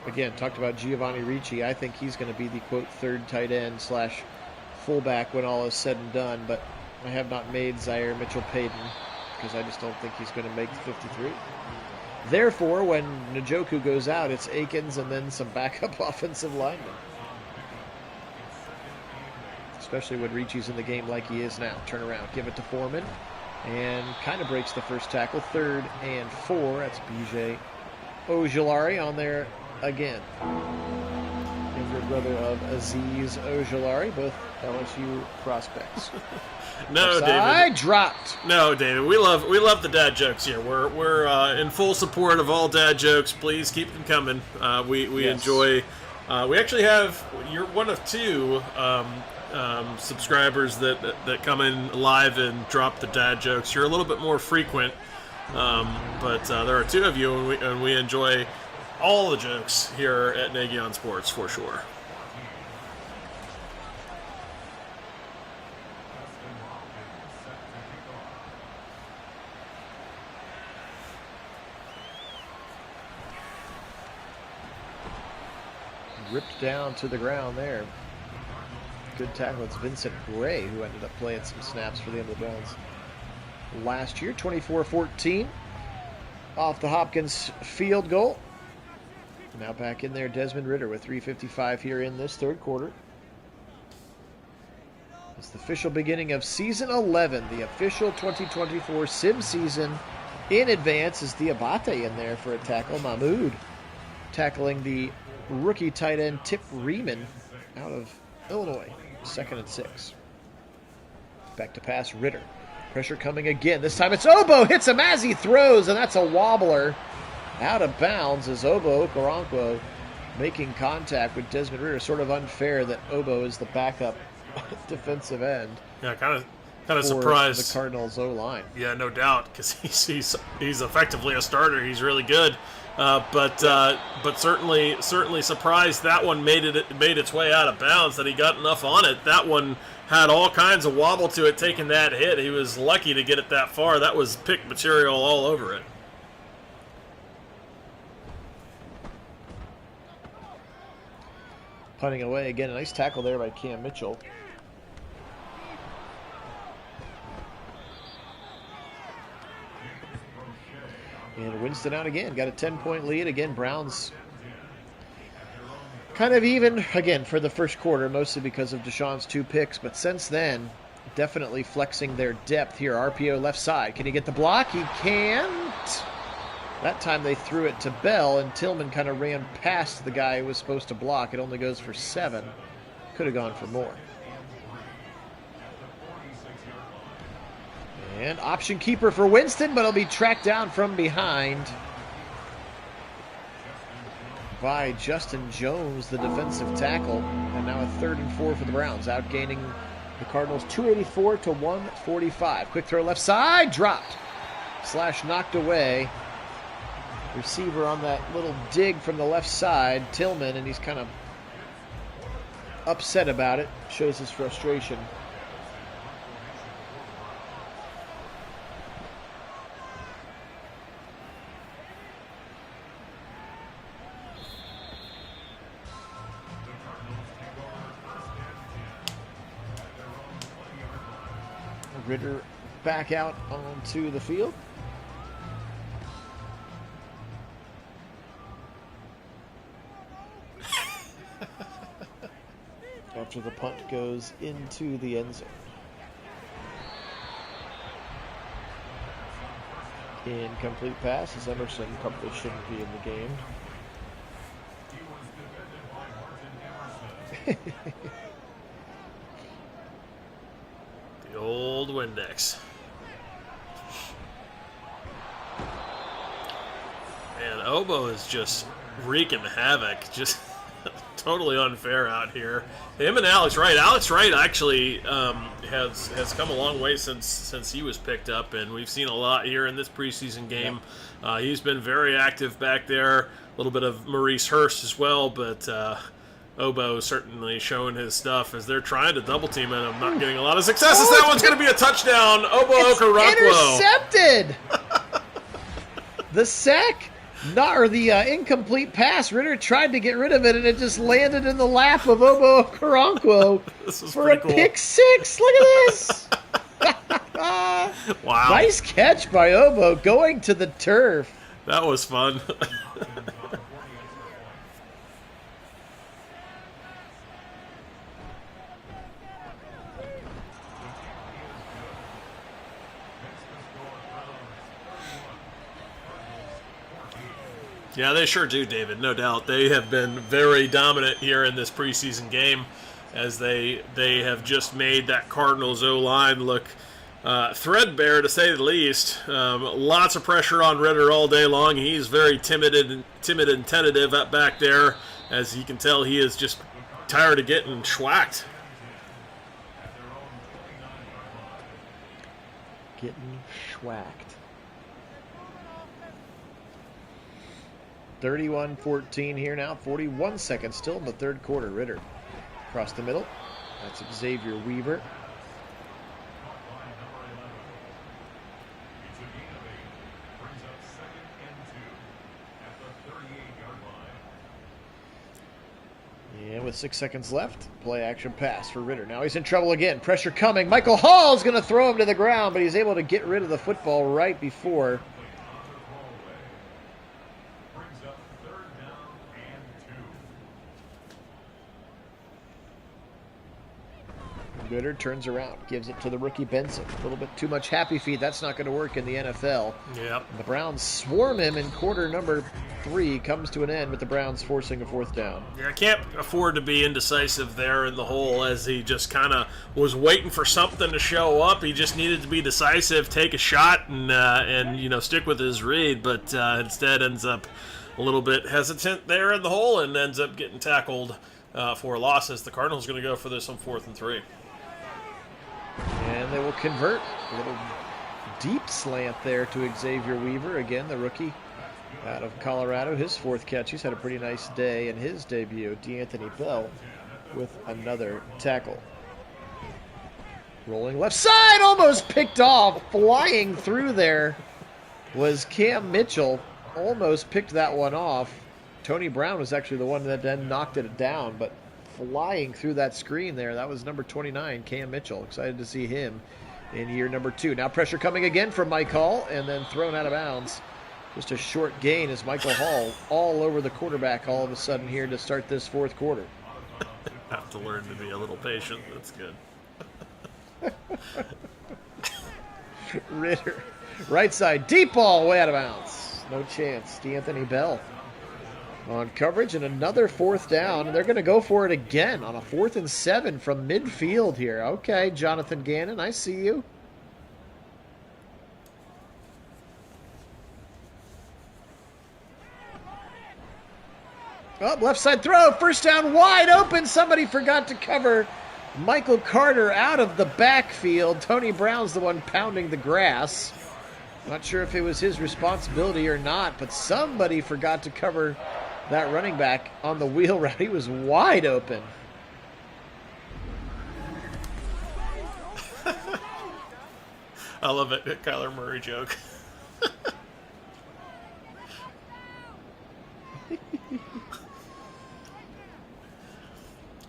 Again, talked about Giovanni Ricci. I think he's going to be the, quote, third tight end / fullback when all is said and done. But I have not made Zaire Mitchell-Payton because I just don't think he's going to make the 53. Therefore, when Njoku goes out, it's Akins and then some backup offensive linemen. Especially when Ricci's in the game like he is now. Turn around, give it to Foreman, and kind of breaks the first tackle. 3rd and 4. That's BJ Ojulari on there again. Younger brother of Aziz Ojulari, both LSU prospects. No, David. David. Dropped. No, David. We love the dad jokes here. We're in full support of all dad jokes. Please keep them coming. We enjoy. We actually have. You're one of 2. Subscribers that come in live and drop the dad jokes. You're a little bit more frequent, but there are 2 of you, and we enjoy all the jokes here at Nagy on Sports for sure. Ripped down to the ground there. Good tackle. It's Vincent Gray who ended up playing some snaps for the end of the Browns last year. 24-14 off the Hopkins field goal. Now back in there, Desmond Ridder with 3:55 here in this third quarter. It's the official beginning of Season 11, the official 2024 sim season. In advance is Diabate in there for a tackle. Mahmoud tackling the rookie tight end Tip Riemann out of Illinois. 2nd and 6. Back to pass, Ridder. Pressure coming again. This time it's Obo. Hits him as he throws, and that's a wobbler. Out of bounds as Obo Okoronkwo making contact with Desmond Ridder. Sort of unfair that Obo is the backup defensive end. Yeah, kind of surprised. The Cardinals O-line. Yeah, no doubt, because he's effectively a starter. He's really good. But certainly surprised that one made its way out of bounds, that he got enough on it. That one had all kinds of wobble to it taking that hit. He was lucky to get it that far. That was pick material all over it. Punting away again. A nice tackle there by Cam Mitchell. And Winston out again. Got a 10-point lead. Again, Browns kind of even, again, for the first quarter, mostly because of Deshaun's 2 picks. But since then, definitely flexing their depth here. RPO left side. Can he get the block? He can't. That time they threw it to Bell, and Tillman kind of ran past the guy who was supposed to block. It only goes for 7. Could have gone for more. And option keeper for Winston, but he'll be tracked down from behind by Justin Jones, the defensive tackle. And now a 3rd and 4 for the Browns, outgaining the Cardinals 284 to 145. Quick throw left side, dropped / knocked away. Receiver on that little dig from the left side, Tillman, and he's kind of upset about it. Shows his frustration. Ritter back out onto the field. After the punt goes into the end zone. Incomplete pass as Emerson probably shouldn't be in the game. The old Windex. And Obo is just wreaking havoc. Just totally unfair out here. Him and Alex Wright. Alex Wright actually has come a long way since he was picked up, and we've seen a lot here in this preseason game. He's been very active back there. A little bit of Maurice Hurst as well, but Obo certainly showing his stuff as they're trying to double team him. Not getting a lot of success. That one's going to be a touchdown. Obo Okoronkwo. Intercepted. The sack, the incomplete pass. Ritter tried to get rid of it, and it just landed in the lap of Obo Okoronkwo for a cool pick six. Look at this. Wow. Nice catch by Obo going to the turf. That was fun. Yeah, they sure do, David. No doubt. They have been very dominant here in this preseason game as they have just made that Cardinals O-line look threadbare, to say the least. Lots of pressure on Ritter all day long. He's very timid and tentative up back there. As you can tell, he is just tired of getting schwacked. Getting schwacked. 31-14 here now. 41 seconds still in the third quarter. Ritter across the middle. That's Xavier Weaver. And with 6 seconds left, play action pass for Ritter. Now he's in trouble again. Pressure coming. Michael Hall's going to throw him to the ground, but he's able to get rid of the football right before. Ritter turns around, gives it to the rookie Benson. A little bit too much happy feet. That's not going to work in the NFL. Yep. The Browns swarm him in quarter number 3. Comes to an end with the Browns forcing a fourth down. Yeah, I can't afford to be indecisive there in the hole, as he just kind of was waiting for something to show up. He just needed to be decisive, take a shot, and stick with his read, but instead ends up a little bit hesitant there in the hole and ends up getting tackled for a loss, as the Cardinals going to go for this on 4th and 3. And they will convert. A little deep slant there to Xavier Weaver. Again, the rookie out of Colorado. His 4th catch. He's had a pretty nice day in his debut. D'Anthony Bell with another tackle. Rolling left side. Almost picked off. Flying through there was Cam Mitchell. Almost picked that one off. Tony Brown was actually the one that then knocked it down, but flying through that screen there, that was number 29, Cam Mitchell. Excited to see him in year number 2. Now pressure coming again from Mike Hall, and then thrown out of bounds. Just a short gain as Michael Hall all over the quarterback all of a sudden here to start this 4th quarter. Have to learn to be a little patient. That's good. Ritter, right side, deep ball, way out of bounds. No chance. D'Anthony Bell on coverage, and another 4th down, and they're going to go for it again on a 4th and 7 from midfield here. Okay, Jonathan Gannon, I see you. Oh, left side throw, first down, wide open. Somebody forgot to cover Michael Carter out of the backfield. Tony Brown's the one pounding the grass. Not sure if it was his responsibility or not, but somebody forgot to cover that running back on the wheel route. He was wide open. I love it. Kyler Murray joke.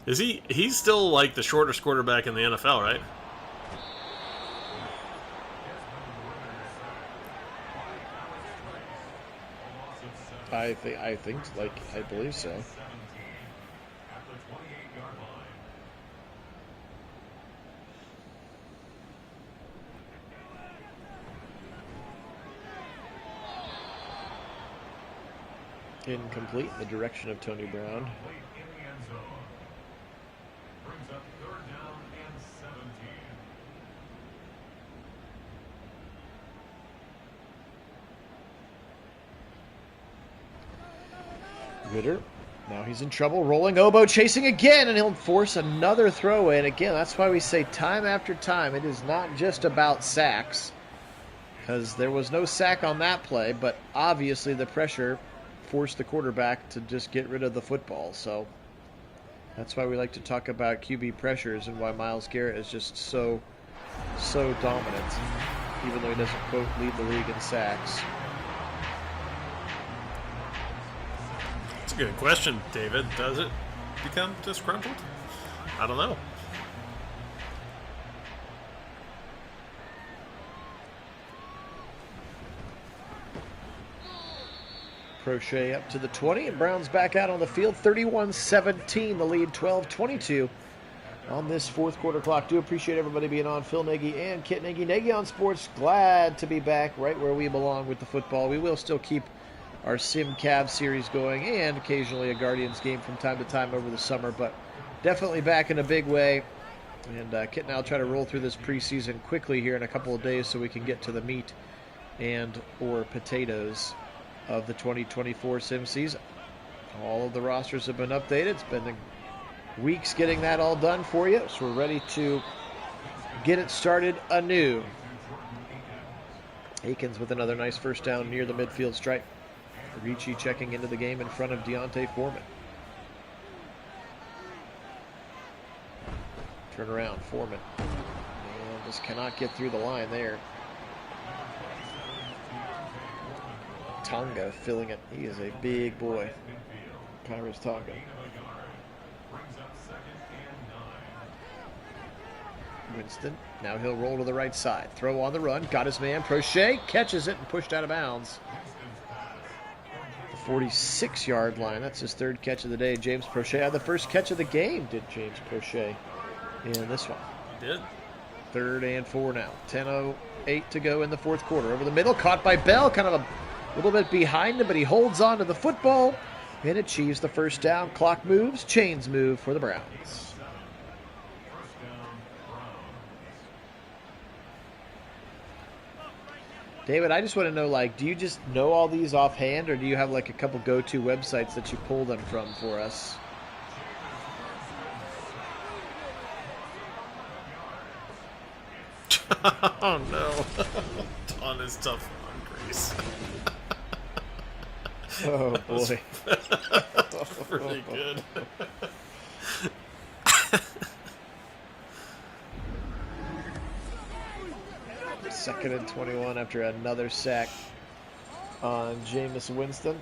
He's still like the shortest quarterback in the NFL, right? I believe so. Incomplete in the direction of Tony Brown. Ritter, now he's in trouble, rolling oboe, chasing again, and he'll force another throw in. Again, that's why we say time after time, it is not just about sacks, because there was no sack on that play, but obviously the pressure forced the quarterback to just get rid of the football. So that's why we like to talk about QB pressures and why Myles Garrett is just so dominant, even though he doesn't, quote, lead the league in sacks. That's a good question, David. Does it become disgruntled? I don't know. Crochet up to the 20, and Browns back out on the field. 31-17, the lead, 12-22 on this fourth quarter clock. Do appreciate everybody being on. Phil Nagy and Kit Nagy. Nagy on Sports, glad to be back right where we belong with the football. We will still keep our Sim Cab series going and occasionally a Guardians game from time to time over the summer, but definitely back in a big way. And Kit and I will try to roll through this preseason quickly here in a couple of days so we can get to the meat and or potatoes of the 2024 Sim season. All of the rosters have been updated. It's been weeks getting that all done for you, so we're ready to get it started anew. Akins with another nice first down near the midfield stripe. Ricci checking into the game in front of Deontay Foreman. Turn around, Foreman. And just cannot get through the line there. Tonga filling it. He is a big boy. Kyrus Tonga. Winston. Now he'll roll to the right side. Throw on the run. Got his man. Prochet catches it and pushed out of bounds. 46-yard line. That's his third catch of the day. James Prochet had the first catch of the game, did James Prochet, in this one. Did. 3rd and 4 now. 10:08 to go in the fourth quarter. Over the middle, caught by Bell, kind of a little bit behind him, but he holds on to the football and achieves the first down. Clock moves, chains move for the Browns. David, I just want to know, like, do you just know all these offhand, or do you have, like, a couple go-to websites that you pull them from for us? Oh, no. Don is tough on Grace. Oh, boy. Pretty good. 2nd and 21 after another sack on Jameis Winston.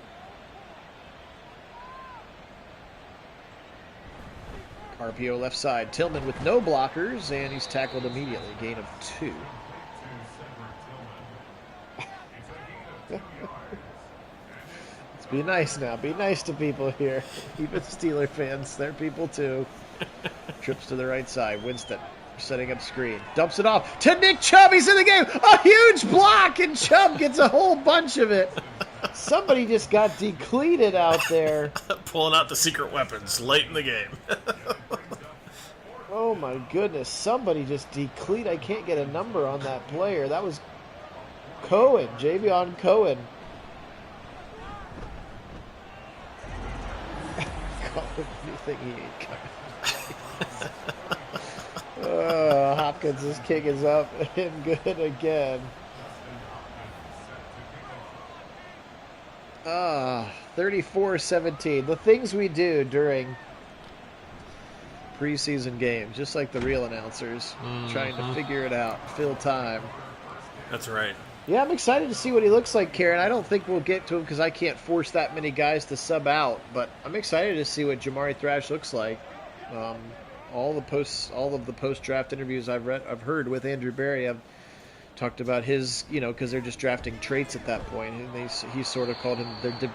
RPO left side. Tillman with no blockers, and he's tackled immediately. Gain of 2. Let's be nice now. Be nice to people here. Even Steeler fans. They're people too. Trips to the right side. Winston setting up screen. Dumps it off to Nick Chubb. He's in the game. A huge block, and Chubb gets a whole bunch of it. Somebody just got depleted out there. Pulling out the secret weapons late in the game. Oh my goodness. Somebody just depleted. I can't get a number on that player. That was Cohen. Javion Cohen. Anything he ain't coming. Hopkins' kick is up and good again. 34-17. The things we do during preseason games, just like the real announcers, trying to figure it out, fill time. That's right. Yeah, I'm excited to see what he looks like, Karen. I don't think we'll get to him because I can't force that many guys to sub out, but I'm excited to see what Jamari Thrash looks like. All of the post-draft interviews I've heard with Andrew Berry have talked about his, because they're just drafting traits at that point, and he sort of called him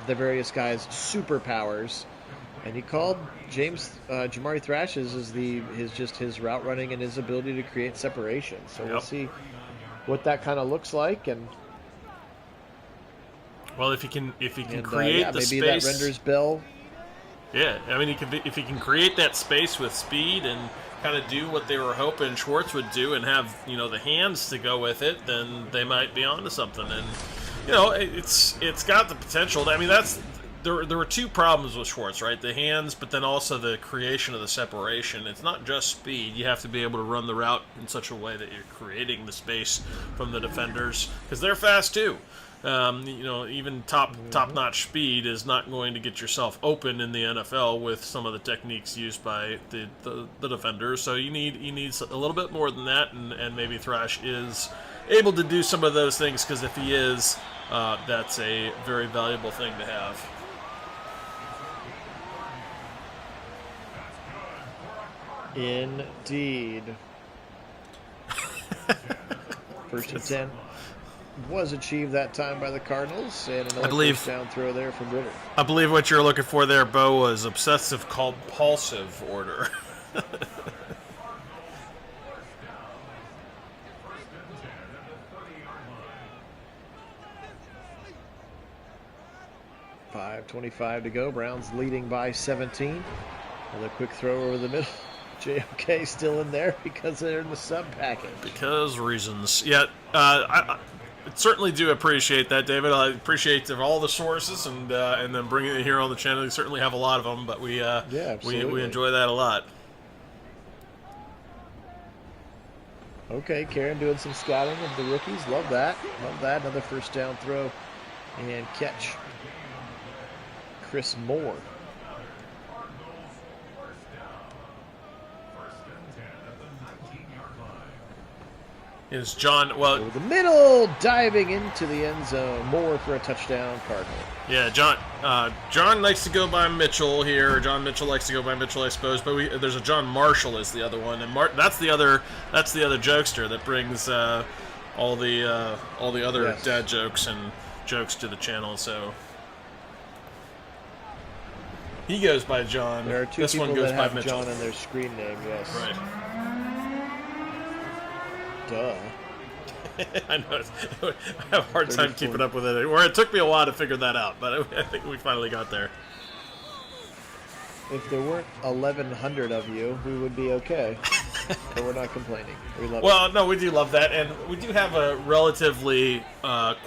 the various guys superpowers, and he called Jamari Thrash's his route running and his ability to create separation. So We'll see what that kind of looks like, and well, if he can create the maybe space, that renders Bell. Yeah, I mean, if he can create that space with speed and kind of do what they were hoping Schwartz would do, and have the hands to go with it, then they might be onto something. And it's got the potential. I mean, there were two problems with Schwartz, right? The hands, but then also the creation of the separation. It's not just speed. You have to be able to run the route in such a way that you're creating the space from the defenders, because they're fast too. Even top-notch speed is not going to get yourself open in the NFL with some of the techniques used by the defenders. So you need a little bit more than that, and maybe Thrash is able to do some of those things, because if he is, that's a very valuable thing to have. Indeed. First and 10 was achieved that time by the Cardinals, and another first down throw there from Ritter. I believe what you're looking for there, Bo, was obsessive compulsive order. 5:25 to go. Browns leading by 17. Another quick throw over the middle. JOK still in there because they're in the sub package. Because reasons. Yeah, I certainly do appreciate that, David. I appreciate all the sources and then bringing it here on the channel. We certainly have a lot of them, but we enjoy that a lot. Okay, Karen doing some scouting of the rookies. Love that. Love that. Another first down throw and catch. Chris Moore. Is John over the middle, diving into the end zone. Moore for a touchdown, Cardinal. Yeah, John likes to go by Mitchell here. John Mitchell likes to go by Mitchell, I suppose. But there's a John Marshall is the other one, and that's the other jokester that brings all the other dad jokes and jokes to the channel. So he goes by John. There are two people that have John in their screen name. Yes. Right. Duh. I know. I have a hard time keeping up with it. Or it took me a while to figure that out, but I think we finally got there. If there weren't 1,100 of you, we would be okay. But we're not complaining. We love it. Well, no, we do love that, and we do have a relatively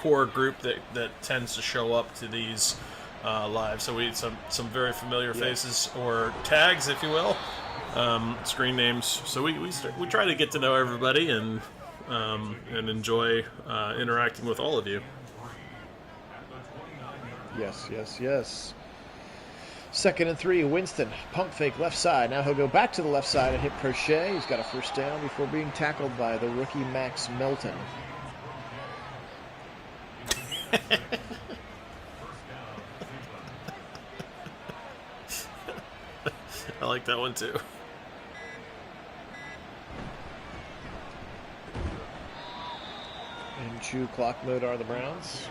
core group that tends to show up to these live. So we had some very familiar faces, or tags, if you will. Screen names. So we try to get to know everybody and enjoy interacting with all of you. Yes. 2nd and 3. Winston pump fake left side. Now he'll go back to the left side and hit Crochet. He's got a first down before being tackled by the rookie Max Melton. I like that one too. In true clock mode are the Browns.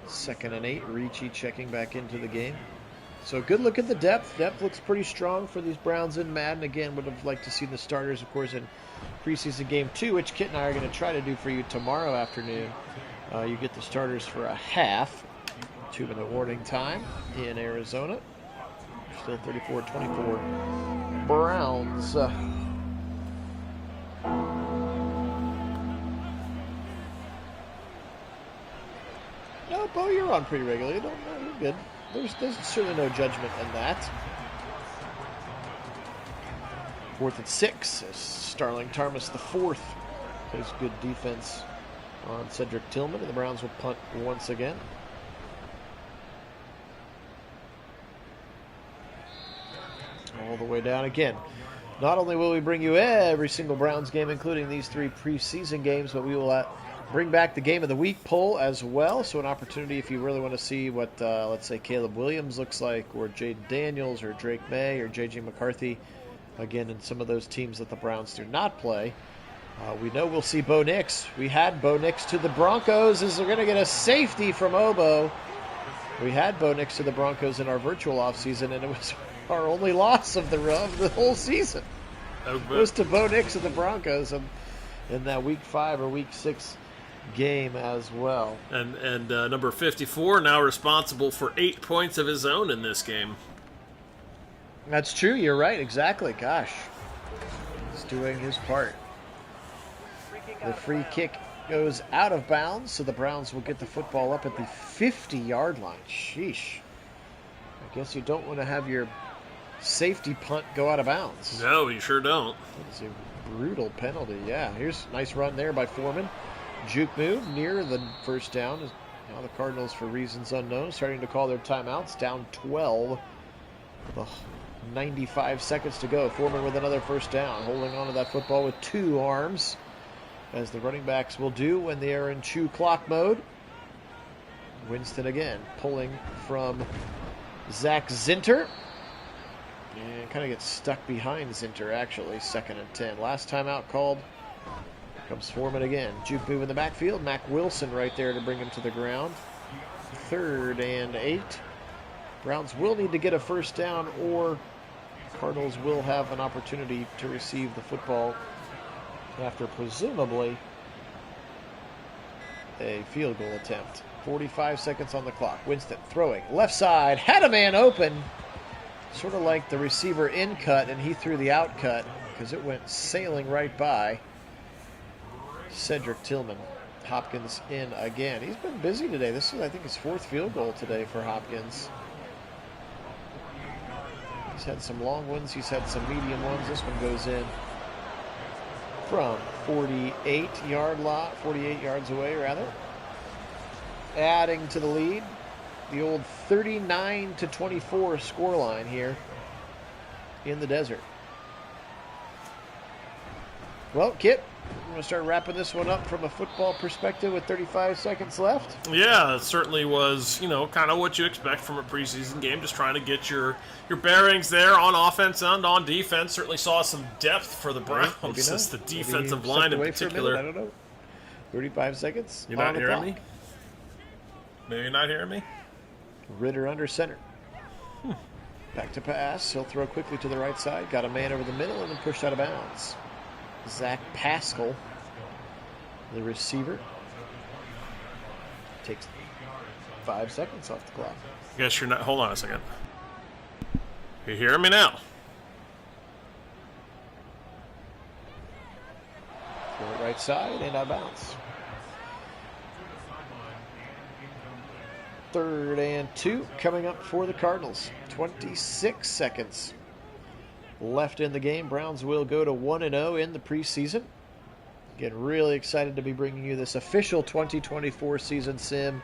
2nd and 8. Ricci checking back into the game. So good look at the depth. Depth looks pretty strong for these Browns in Madden. Again, would have liked to see the starters, of course, in preseason game 2, which Kit and I are going to try to do for you tomorrow afternoon. You get the starters for a half. 2-minute warning time in Arizona. Still 34-24. Browns. No, Bo, you're on pretty regularly. No, you're good. There's certainly no judgment in that. 4th and 6 as Starling Tarmas the 4th plays good defense on Cedric Tillman, and the Browns will punt once again. All the way down again. Not only will we bring you every single Browns game, including these 3 preseason games, but we will bring back the Game of the Week poll as well. So an opportunity if you really want to see what, let's say, Caleb Williams looks like, or Jaden Daniels, or Drake May, or J.J. McCarthy, again, in some of those teams that the Browns do not play. We know we'll see Bo Nix. We had Bo Nix to the Broncos. Is they're going to get a safety from Obo. We had Bo Nix to the Broncos in our virtual offseason, and it was our only loss of the whole season. It was to Bo Nix of the Broncos in that Week 5 or Week 6 game as well. And number 54 now responsible for 8 points of his own in this game. That's true. You're right. Exactly. Gosh. He's doing his part. The free kick goes out of bounds, so the Browns will get the football up at the 50-yard line. Sheesh. I guess you don't want to have your safety punt go out of bounds. No, you sure don't. It's a brutal penalty. Yeah, here's a nice run there by Foreman. Juke move near the first down. Now the Cardinals, for reasons unknown, starting to call their timeouts. Down 12. 95 seconds to go. Foreman with another first down, holding on to that football with 2 arms, as the running backs will do when they are in chew clock mode. Winston again pulling from Zach Zinter. And kind of gets stuck behind Zinter, actually. 2nd and 10. Last timeout called. Here comes Foreman again. Juke move in the backfield. Mac Wilson right there to bring him to the ground. 3rd and 8. Browns will need to get a first down, or Cardinals will have an opportunity to receive the football after presumably a field goal attempt. 45 seconds on the clock. Winston throwing left side, had a man open, sort of like the receiver in cut, and he threw the out cut because it went sailing right by Cedric Tillman. Hopkins in again. He's been busy today. This is, I think, his 4th field goal today for Hopkins. He's had some long ones. He's had some medium ones. This one goes in from 48 yards away, rather. Adding to the lead. The old 39-24 scoreline here in the desert. Well, Kit, I'm going to start wrapping this one up from a football perspective with 35 seconds left. Yeah, it certainly was, kind of what you expect from a preseason game, just trying to get your bearings there on offense and on defense. Certainly saw some depth for the Browns, as the defensive line in particular. I don't know. 35 seconds. You're not hearing me? Maybe you're not hearing me? Ritter under center. Back to pass. He'll throw quickly to the right side. Got a man over the middle and then pushed out of bounds. Zach Pascal, the receiver, takes 5 seconds off the clock. Guess you're not. Hold on a second. You hearing me now? Throw it right side and out of bounds. 3rd and 2 coming up for the Cardinals. 26 seconds left in the game. Browns will go to 1-0 in the preseason. Again, really excited to be bringing you this official 2024 season sim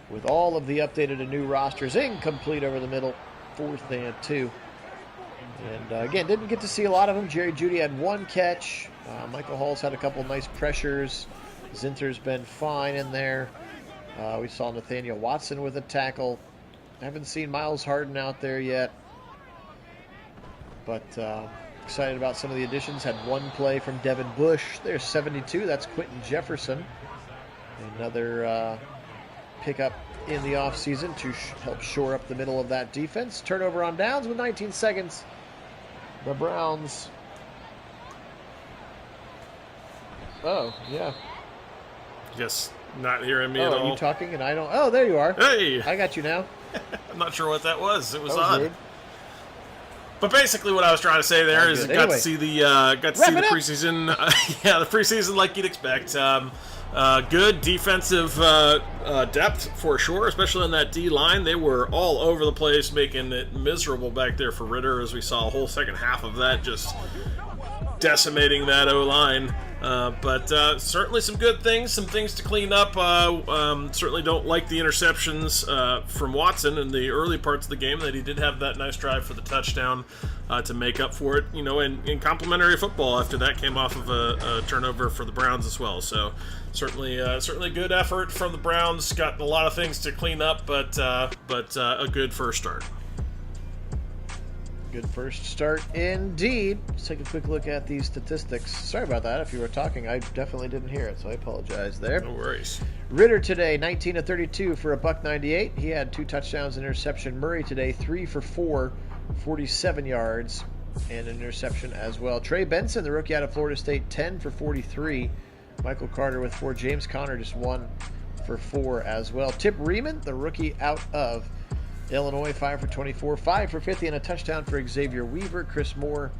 with all of the updated and new rosters. Incomplete over the middle. 4th and 2. And again, didn't get to see a lot of them. Jerry Jeudy had 1 catch. Michael Hall's had a couple nice pressures. Zinter's been fine in there. We saw Nathaniel Watson with a tackle. Haven't seen Miles Harden out there yet. But excited about some of the additions. Had 1 play from Devin Bush. There's 72. That's Quentin Jefferson. Another pickup in the offseason to help shore up the middle of that defense. Turnover on downs with 19 seconds. The Browns. Oh, yeah. Just not hearing me at all. Are you talking and I don't? Oh, there you are. Hey! I got you now. I'm not sure what that was. It was That was odd. weird. But basically, what I was trying to say there is, got to see the preseason. The preseason like you'd expect. Good defensive depth for sure, especially on that D line. They were all over the place, making it miserable back there for Ritter, as we saw a whole second half of that, just decimating that O line. But certainly some good things, some things to clean up. Certainly don't like the interceptions from Watson in the early parts of the game. That he did have that nice drive for the touchdown to make up for it. In complimentary football after that came off of a turnover for the Browns as well. So certainly good effort from the Browns. Got a lot of things to clean up, but a good first start. Good first start indeed. Let's take a quick look at these statistics. Sorry about that. If you were talking, I definitely didn't hear it, so I apologize there. No worries. Ritter today, 19 of 32 for $198. He had 2 touchdowns and interception. Murray today, 3 for 4, 47 yards and an interception as well. Trey Benson, the rookie out of Florida State, 10 for 43. Michael Carter with 4. James Conner just 1 for 4 as well. Tip Riemann, the rookie out of Illinois, 5 for 24, 5 for 50, and a touchdown for Xavier Weaver. Chris Moore,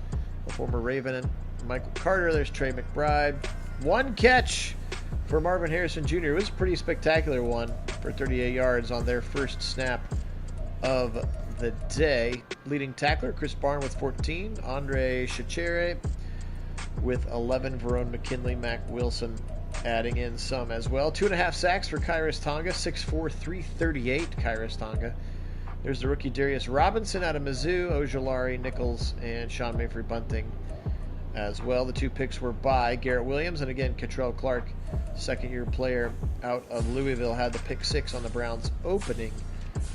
the former Raven, and Michael Carter. There's Trey McBride. 1 catch for Marvin Harrison Jr. It was a pretty spectacular one for 38 yards on their first snap of the day. Leading tackler, Chris Barn with 14. Andre Chachere with 11. Verone McKinley, Mac Wilson adding in some as well. 2.5 sacks for Kairos Tonga, 6'4", 338. Kairos Tonga. There's the rookie Darius Robinson out of Mizzou, Ojulari, Nichols, and Sean Mayfrey Bunting as well. The 2 picks were by Garrett Williams, and again, Catrell Clark, second-year player out of Louisville, had the pick 6 on the Browns' opening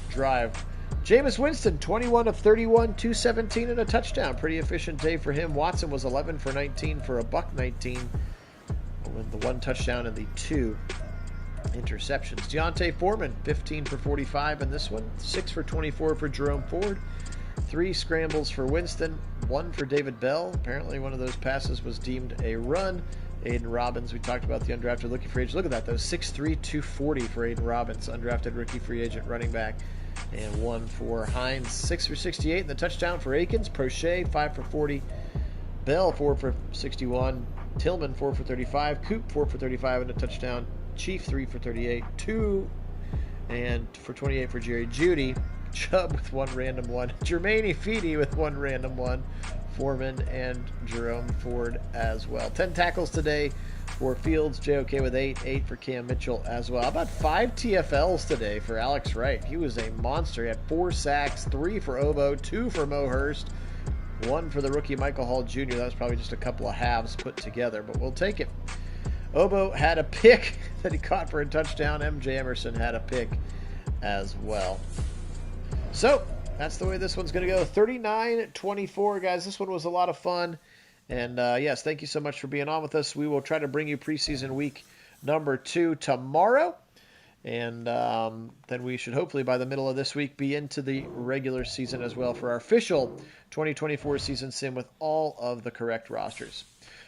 drive. Jameis Winston, 21 of 31, 217 and a touchdown. Pretty efficient day for him. Watson was 11 for 19 for $119 with the 1 touchdown and the 2 interceptions. Deontay Foreman, 15 for 45 in this one. 6 for 24 for Jerome Ford. 3 scrambles for Winston. 1 for David Bell. Apparently one of those passes was deemed a run. Aiden Robbins, we talked about the undrafted rookie free agent. Look at that, though. 6'3", 240 for Aiden Robbins, undrafted rookie free agent running back. And 1 for Hines. 6 for 68 and the touchdown for Akins. Prochet, 5 for 40. Bell, 4 for 61. Tillman, 4 for 35. Coop, 4 for 35 and a touchdown. Chief, 3 for 38, 2 and for 28 for Jerry Jeudy. Chubb with 1 random 1. Jermaine Efidi with 1 random 1. Foreman and Jerome Ford as well. 10 tackles today for Fields. JOK with 8. 8 for Cam Mitchell as well. How about 5 TFLs today for Alex Wright? He was a monster. He had 4 sacks, 3 for Obo, 2 for Mo Hurst, 1 for the rookie Michael Hall Jr. That was probably just a couple of halves put together, but we'll take it. Obo had a pick that he caught for a touchdown. MJ Emerson had a pick as well. So, that's the way this one's going to go. 39-24, guys. This one was a lot of fun. And, yes, thank you so much for being on with us. We will try to bring you preseason week number 2 tomorrow. And then we should hopefully, by the middle of this week, be into the regular season as well for our official 2024 season sim with all of the correct rosters.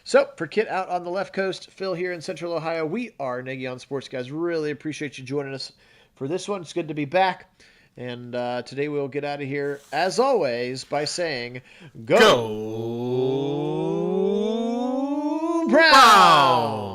So, for Kit out on the left coast, Phil here in Central Ohio, we are Nagy on Sports, guys. Really appreciate you joining us for this one. It's good to be back. And today we'll get out of here, as always, by saying, Go Browns!